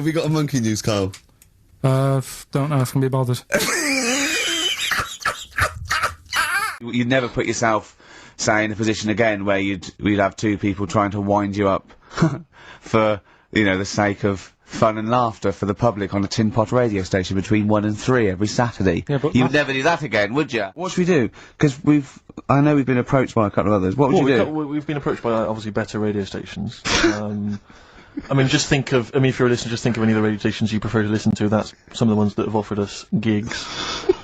we got a monkey news, Carl? Don't know if I can be bothered. You'd never put yourself, say, in a position again where you'd have two people trying to wind you up for, you know, the sake of fun and laughter for the public on a tinpot radio station between 1 and 3 every Saturday. Yeah, but you'd never do that again, would you? What should we do? Because I know we've been approached by a couple of others. What would you do? We've been approached by, obviously, better radio stations. I mean, if you're a listener, just think of any of the radio stations you prefer to listen to. That's some of the ones that have offered us gigs.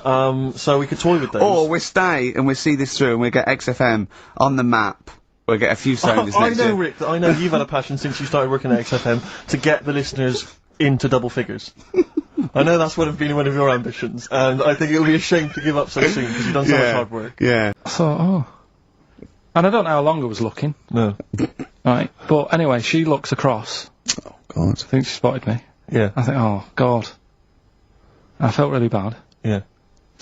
So we could toy with those. Or we stay and we see this through and we get XFM on the map. We'll get a few songs I next know, year. Rick, that I know you've had a passion since you started working at XFM to get the listeners into double figures. I know that's been one of your ambitions, and I think it would be a shame to give up so soon because you've done so much hard work. Yeah. I thought, and I don't know how long I was looking. No. Right, but anyway, she looks across. Oh, God. I think she spotted me. Yeah. I think, oh, God. I felt really bad. Yeah.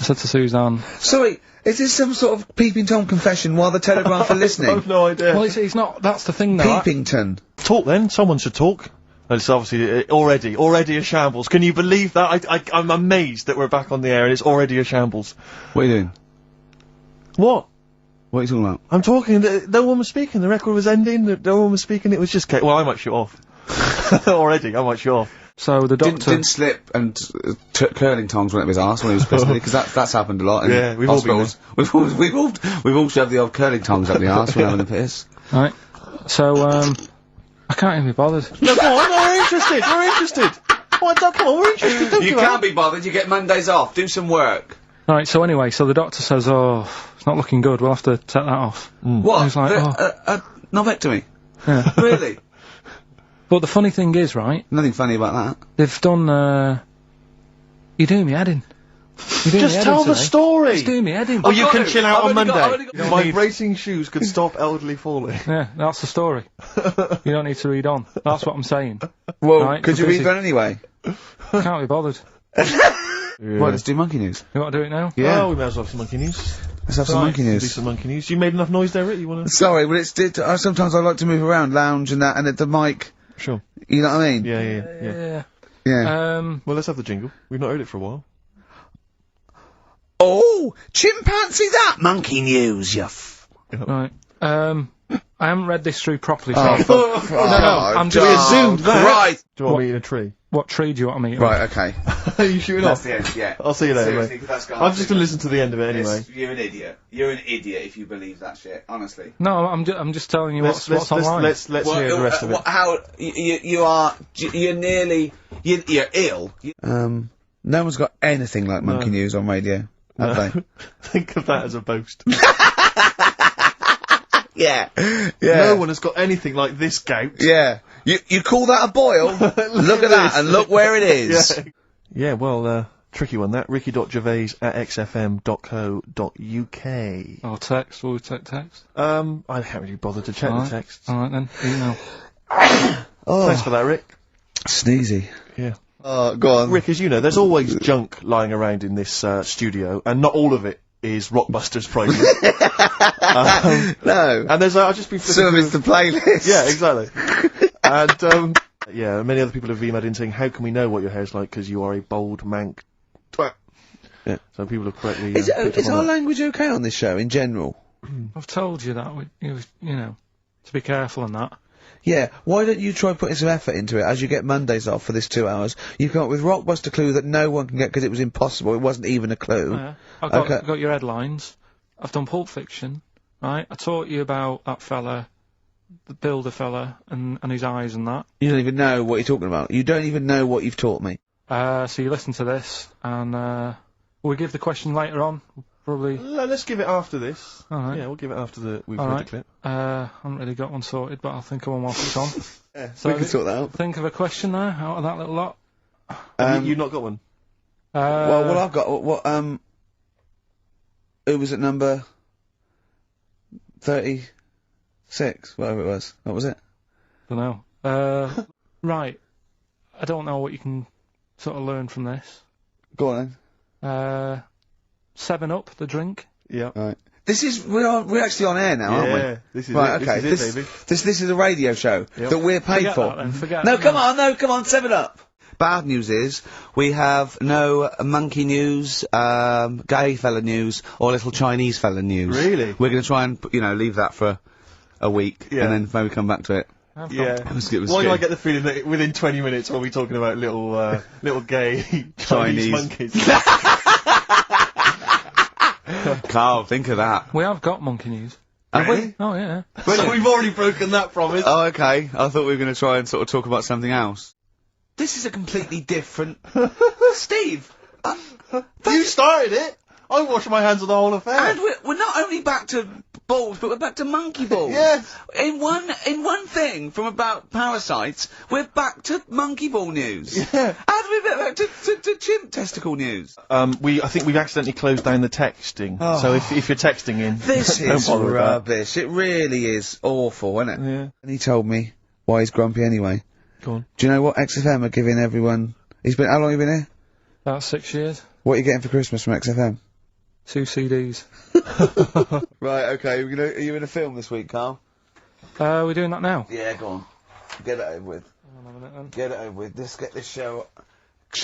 I said to Suzanne... Sorry, is this some sort of Peeping Tom confession while the Telegraph are listening? I've no idea. Well, it's not, that's the thing, though. Peepington. Talk then, someone should talk. It's obviously already a shambles. Can you believe that? I'm amazed that we're back on the air and it's already a shambles. What are you doing? What? What are you talking about? I'm talking, no one was speaking, the record was ending, no one was speaking, it was just well, I might shoot off. Already, I might shoot off. So the doctor... Didn't slip and curling tongs went up his arse when he was pissed, because that's happened a lot in Yeah, we've all been hospitals. We've all shoved the old curling tongs up the arse when having a piss. Right. So, I can't even be bothered. No, go on, we're interested! Come on, we're interested, don't You can't be bothered, you get Mondays off, do some work. Right, so anyway, so the doctor says, oh, it's not looking good, we'll have to take that off. What? I was like, Novectomy? Yeah. Really? But the funny thing is, right, Nothing funny about that. they've done, you're doing me head in. Just tell the story! Just doing me head in. Oh, you can chill out on Monday. You don't My need- bracing shoes could stop elderly falling. Yeah, that's the story. You don't need to read on. That's what I'm saying. Well, Right, could so you read busy. that anyway? Can't be bothered. Well, let's do monkey news. You want to do it now? Yeah. Well, we may as well have some monkey news. Let's have some Right, monkey Do news. some monkey news. You made enough noise there, Rick? You wanna... Sorry, but sometimes I like to move around, lounge and that, and at the mic, Sure. you know what I mean? Yeah. Yeah. Well, let's have the jingle. We've not heard it for a while. Oh, chimpanzee that! Monkey news, you Right. I haven't read this through properly, so I'm just- We assumed that. Right! Do you want me in a tree? what tree do you want me to eat? Right, okay. Are you shooting That's off? the end, yeah. I'll see you later, Seriously, mate. 'cause that's gone I'm off just gonna listen to the end of it anyway. Yes, you're an idiot. You're an idiot if you believe that shit, honestly. No, I'm just telling you what's online. Let's hear the rest of it. You're nearly, you're ill. No one's got anything like Monkey News on radio, have they? Think of that as a boast. Yeah. No one has got anything like this gout. Yeah. You call that a boil? Look at that, and look where it is. Yeah, well, tricky one that. ricky.gervais@xfm.co.uk. Or text, will we take text? I haven't really bothered to check the text. Alright then, email. Thanks for that, Rick. Sneezy. Yeah. Go on. Rick, as you know, there's always junk lying around in this studio, and not all of it is Rockbusters pricing. No. And there's, I've just been flipping Some of it's the playlist. Yeah, exactly. And, yeah, many other people have emailed in saying, how can we know what your hair's like, because you are a bold mank twat. Yeah, so people have correctly... Is our language okay on this show, in general? I've told you that, you know, to be careful on that. Yeah, why don't you try putting some effort into it as you get Mondays off for this 2 hours? You've come up with Rockbuster clue that no one can get because it was impossible, it wasn't even a clue. Yeah. I've got your headlines. I've done Pulp Fiction, right? I taught you about that fella, the builder fella, and his eyes and that. You don't even know what you're talking about. You don't even know what you've taught me. So you listen to this, and, we'll give the question later on. Probably. Let's give it after this. Alright. Yeah, we'll give it after we've heard the clip. I haven't really got one sorted, but I'll think of one whilst it's on. Yeah, so we can sort that out. Think of a question there, out of that little lot. You've not got one? Well, what I've got, who was at number 36, whatever it was. What was it? Dunno. Right. I don't know what you can sort of learn from this. Go on then. 7-Up, the drink. Yeah. Right. This is, we're actually on air now, aren't we? Yeah, this is right, it. okay. This is it, baby. This is a radio show that we're paid Forget for. that then, forget No, that. come on, 7-Up. Bad news is, we have no monkey news, gay fella news, or little Chinese fella news. Really? We're gonna try and, leave that for a week, Yeah. and then maybe come back to it. Yeah. It was Why do I good. get the feeling that within 20 minutes we'll be talking about little gay Chinese monkeys? Carl, think of that. We have got monkey news. Have we? Oh, yeah. So we've already broken that promise. Oh, okay. I thought we were going to try and sort of talk about something else. This is a completely different... Steve! You started it! I wash my hands of the whole affair. And we're not only back to balls, but we're back to monkey balls. Yes. In one thing from about parasites, we're back to monkey ball news. Yeah. How do we get back to chimp testicle news? I think we've accidentally closed down the texting. Oh. So if you're texting in, This don't is bother with that. rubbish. It really is awful, isn't it? Yeah. And he told me why he's grumpy anyway. Go on. Do you know what XFM are giving everyone? How long have you been here? About 6 years. What are you getting for Christmas from XFM? 2 CDs. Right, okay, are you in a film this week, Carl? We're doing that now. Yeah, go on. Get it over with. Hang on a minute then. Get it over with. Let's get this show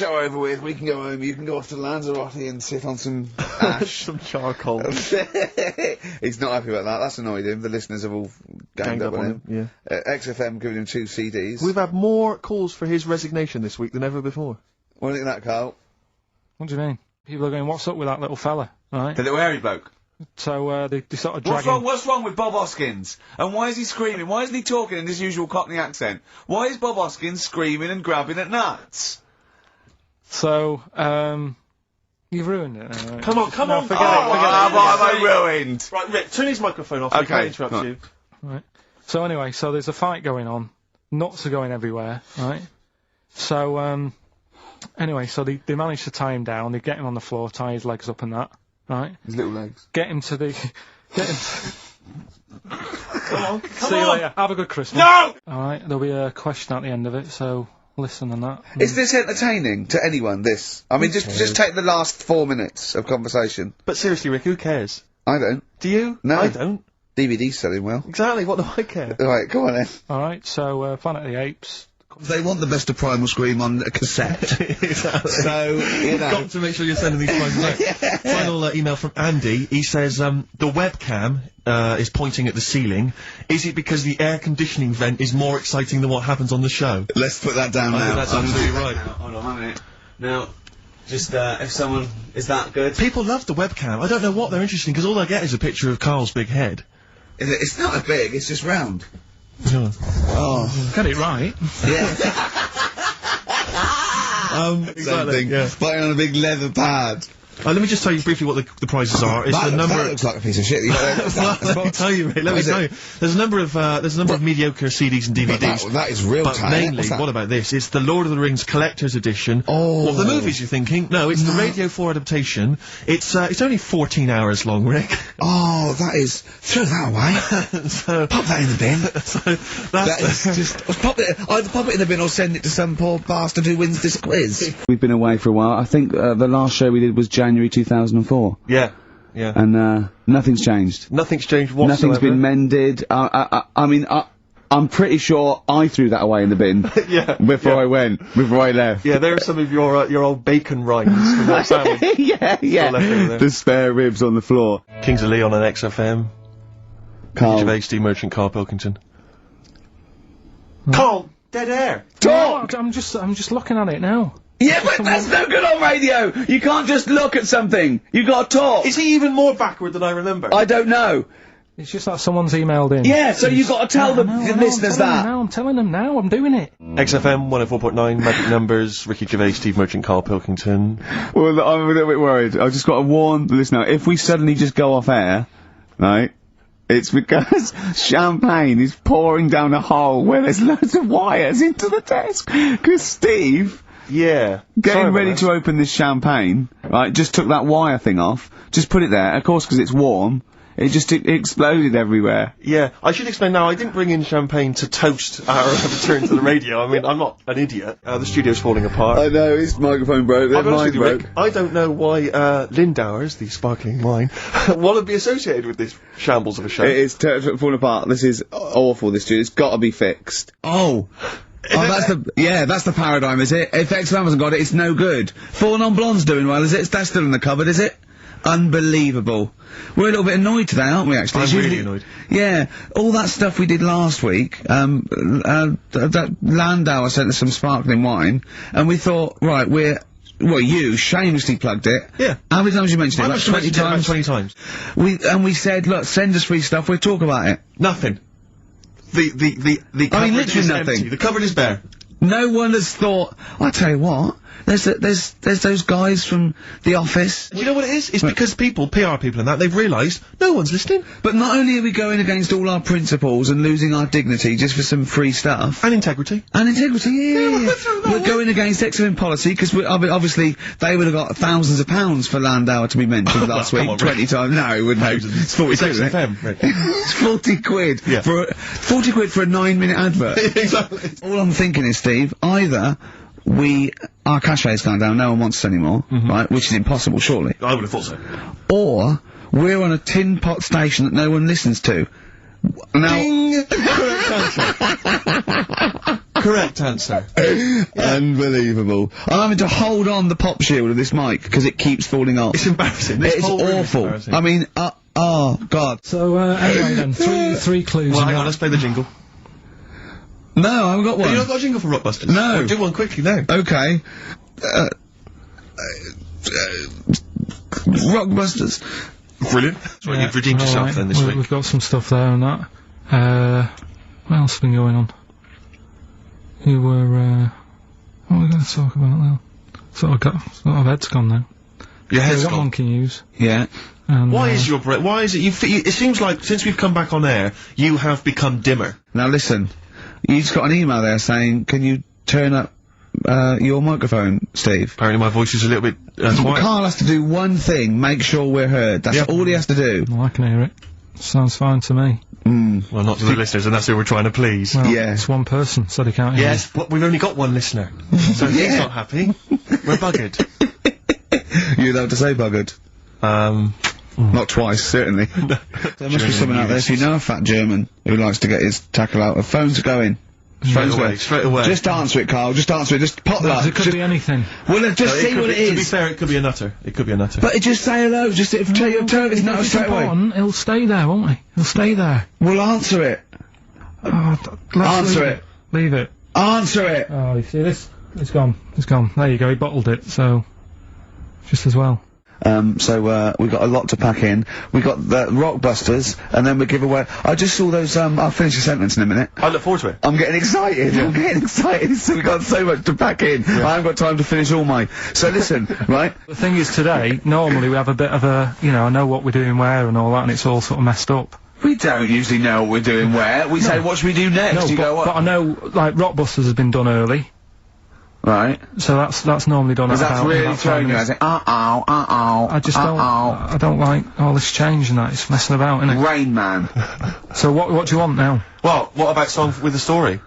over with. We can go home. You can go off to Lanzarote and sit on some ash. Some charcoal. He's not happy about that. That's annoyed him. The listeners have all ganged up on him. Yeah. XFM giving him 2 CDs. We've had more calls for his resignation this week than ever before. What do you think of that, Carl? What do you mean? People are going, what's up with that little fella? Right? The little hairy bloke. So, they sort of drag him. What's wrong with Bob Hoskins? And why is he screaming? Why isn't he talking in his usual Cockney accent? Why is Bob Hoskins screaming and grabbing at nuts? So, you've ruined it. Right? Come on. Forget it. What have I ruined? Right, Rick, turn his microphone off. Okay, We can't interrupt right. you. Right. So anyway, so there's a fight going on. Nuts are going everywhere, right? So, anyway, so they manage to tie him down. They get him on the floor, tie his legs up and that, right? His little legs. Get him to the... Come on. See you later. Have a good Christmas. No! Alright, there'll be a question at the end of it, so listen and that. Is this entertaining to anyone, this? I mean, just take the last 4 minutes of conversation. But seriously, Rick, who cares? I don't. Do you? No. I don't. DVD's selling well. Exactly, what do I care? Right, come on then. Alright, so, Planet of the Apes. They want the best of Primal Scream on a cassette. Exactly. So, you know. Got to make sure you're sending these prizes out. Final email from Andy. He says, the webcam is pointing at the ceiling. Is it because the air conditioning vent is more exciting than what happens on the show? Let's put that down I now. think that's absolutely right. Hold on a minute. Now, just, if someone... Is that good? People love the webcam. I don't know what they're interested in, because all I get is a picture of Carl's big head. Is it? It's not a big, it's just round. Yeah. Oh. Get it right. Yeah. Exactly. Yeah. Putting on a big leather pad. Let me just tell you briefly what the prizes are. It's the number. That looks like a piece of shit. Let me tell you, mate. Let me tell you. There's a number of mediocre CDs and DVDs. That is real But tight. mainly, what about this? It's the Lord of the Rings Collector's Edition. Oh. Of the movies, you're thinking? No, it's the Radio 4 adaptation. It's only 14 hours long, Rick. Oh, that is. Throw that away. So, Pop that in the bin. so That is just. Either pop it in the bin or send it to some poor bastard who wins this quiz. We've been away for a while. I think the last show we did was January 2004. Yeah. Yeah. And nothing's changed. Nothing's changed whatsoever. Nothing's been mended. I mean, I'm pretty sure I threw that away in the bin. Before I left. Yeah, there are some of your old bacon rinds from that sandwich. yeah. The spare ribs on the floor. Kings of Leon on XFM. Carl. Gervais, Steve Merchant, Carl Pilkington. Carl, dead air. Talk! I'm just looking at it now. Yeah, but that's no good on radio! You can't just look at something! You gotta talk! Is he even more backward than I remember? I don't know. It's just like someone's emailed in. Yeah, so you gotta tell the listeners that. I'm telling them now, I'm doing it. XFM 104.9, Magic Numbers, Ricky Gervais, Steve Merchant, Carl Pilkington. Well, I'm a little bit worried. I've just got to warn the listener, if we suddenly just go off air, right, it's because champagne is pouring down a hole where there's loads of wires into the desk. Because Steve... Yeah. Getting ready to open this champagne, right, just took that wire thing off, just put it there, of course because it's warm, it just exploded everywhere. Yeah, I should explain now, I didn't bring in champagne to toast our return to the radio. I mean, I'm not an idiot. The studio's falling apart. I know, his microphone broke, I'll be honest with you, broke. Rick, I don't know why Lindauer's, the sparkling wine, want to be associated with this shambles of a show. It is falling apart, this is awful, this studio, it's got to be fixed. Oh, that's the paradigm, is it? If XFM hasn't got it, it's no good. Four Non-Blondes doing well, is it? That's still in the cupboard, is it? Unbelievable. We're a little bit annoyed today, aren't we, actually? I'm really annoyed. Yeah, all that stuff we did last week, that Landauer sent us some sparkling wine, and we thought, right, you shamelessly plugged it. Yeah. How many times you mentioned it? I Like must have 20 mentioned it about times? 20 times. We said, look, send us free stuff, we'll talk about it. Nothing. The cupboard literally is nothing. empty. The cupboard is bare. No one has thought, I tell you what, there's those guys from The Office. Do you know what it is? It's because PR people and that, they've realised no one's listening. But not only are we going against all our principles and losing our dignity just for some free stuff. And integrity. Yeah. We're going against XFM policy, because obviously they would have got thousands of pounds for Landauer to be mentioned last week, 20 times. No, it wouldn't have. It's 40 quid, isn't it? XFM, Rick. It's 40 quid. Yeah. 40 quid for a 9-minute advert. Exactly. All I'm thinking is, Steve, either our cash rate's gone down, no one wants us anymore, right, which is impossible, surely. I would have thought so. Or, we're on a tin pot station that no one listens to. Now... Ding! Correct answer. Correct answer. Unbelievable. I'm having to hold on the pop shield of this mic, because it keeps falling off. It's embarrassing. This It's whole room is awful. embarrassing. I mean, oh, God. So, anyway then, three clues. Well, in hang on, that. let's play the jingle. No, I haven't got one. You not got a jingle for Rockbusters? No. Well, do one quickly now. Okay. Rockbusters. Brilliant. So you've redeemed yourself alright, then this week. We've got some stuff there and that. What else has been going on? You were, what are we going to talk about now? Sort of head's gone now. Your head's We've got gone. Monkey News. Yeah. And, Why is your breath? Why is it? It seems like since we've come back on air, you have become dimmer. Now listen, you just got an email there saying, can you turn up your microphone, Steve? Apparently my voice is a little bit quiet. Carl has to do one thing, make sure we're heard. That's all he has to do. Well, I can hear it. Sounds fine to me. Well, not to the listeners, and that's who we're trying to please. Well, Yeah. It's one person, so they can't hear. Yes, but we've only got one listener, so he's not happy. We're buggered. You're allowed to say buggered. Not twice, certainly. There must be German someone out there, if you know a fat German who likes to get his tackle out. The phones are going. Straight away. Just answer it, Carl. Just answer it. Just pop that. It could be anything. Well, just see what it To be is. fair, it could be a nutter. It could be a nutter. But just say hello. Just tell your turn. No, If it's straight away. important, he'll stay there, won't he? He'll stay there. Well, answer it. Answer it. Leave it. Answer it. Oh, you see this? It's gone. It's gone. There you go. He bottled it, so just as well. So we've got a lot to pack in. We got the Rockbusters, and then we give away. I just saw those. I'll finish the sentence in a minute. I look forward to it. I'm getting excited. I'm getting excited. So we've got so much to pack in. I haven't got time to finish all my. So listen, right? The thing is, today, normally we have a bit of a, you know, I know what we're doing where and all that, and it's all sort of messed up. We don't usually know what we're doing where. We say, what should we do next? No, You go, what? but I know, like, Rockbusters has been done early, Right. so that's normally done Because at that's about, really about 5 throwing you. I minutes. say, I just don't, I don't like all this change and that, it's messing about, innit? Rain Man. So what do you want now? Well, what about Song with a Story?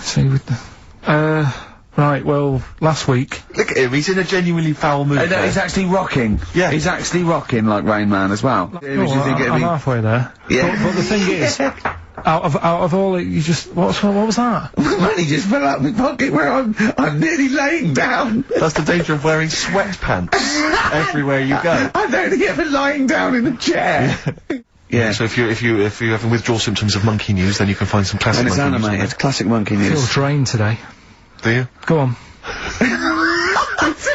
See, with the, right, well, last week, Look at him, he's in a genuinely foul mood. No, he's actually rocking. Yeah. He's actually rocking like Rain Man as well. oh, I'm halfway there. Yeah. But the thing is, out of all it, you just, what was that? Money just fell out of my pocket where I'm nearly laying down. That's the danger of wearing sweatpants everywhere you go. I'm only ever lying down in a chair. Yeah. So if you have withdrawal symptoms of monkey news, then you can find some classic And it's monkey news on animated. Classic monkey I feel news. drained today. there. Do you? Go on.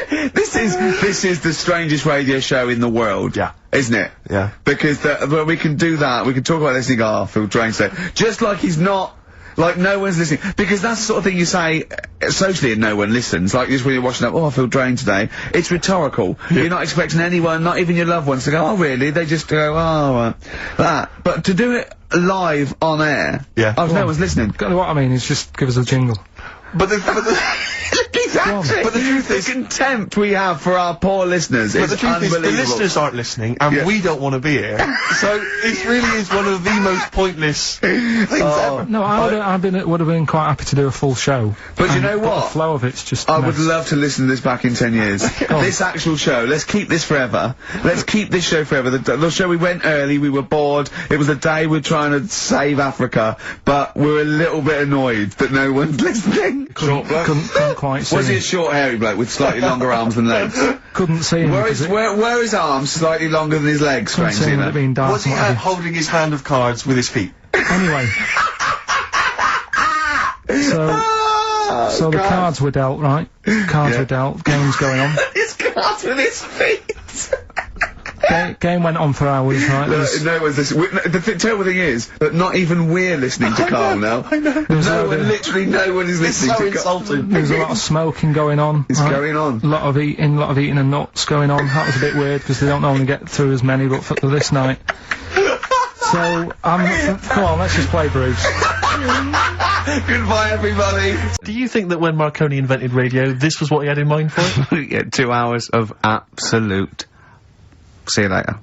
This is the strangest radio show in the world. Yeah. Isn't it? Yeah. Because when we can do that, we can talk about this and go, oh, I feel drained today. Just like he's not, like no one's listening. Because that's the sort of thing you say socially and no one listens. Like just when you're watching up, oh, I feel drained today. It's rhetorical. Yeah. You're not expecting anyone, not even your loved ones, to go, oh, really? They just go, oh, that. But to do it live on air, Yeah. oh, no one's listening. What I mean is just give us a jingle. But the Exactly. But the truth is, the contempt we have for our poor listeners but is the truth is, the unbelievable. listeners aren't listening, and we don't want to be here. So it really is one of the most pointless things ever. No, would have been quite happy to do a full show. But you And- know but what? The flow of it's just. I would mess. love to listen to this back in 10 years. This actual show, let's keep this forever. Let's keep this show forever. The show we went early, we were bored, it was the day we're trying to save Africa, but we're a little bit annoyed that no one's listening. Couldn't quite see. Was he him. a short hairy bloke with slightly longer arms than legs? Couldn't see him. because it- Where his arms slightly longer than his legs, couldn't see strangely him with it enough? being dark. Was he and what have you. holding his hand of cards with his feet? Anyway. So the cards were dealt, right? Cards were dealt. Game's going on. His cards with his feet! Game went on for hours, right? There was- No one's listening. The terrible thing is that not even we're listening to Carl now. I know. Literally no one is listening So to Carl. insulting. There was a lot of smoking going on. It's right? going on. A lot of eating and nuts going on. That was a bit weird because they don't normally get through as many, but for this night. So, come on, let's just play Bruce. Goodbye, everybody. Do you think that when Marconi invented radio, this was what he had in mind for it? Yeah, 2 hours of absolute. See you later.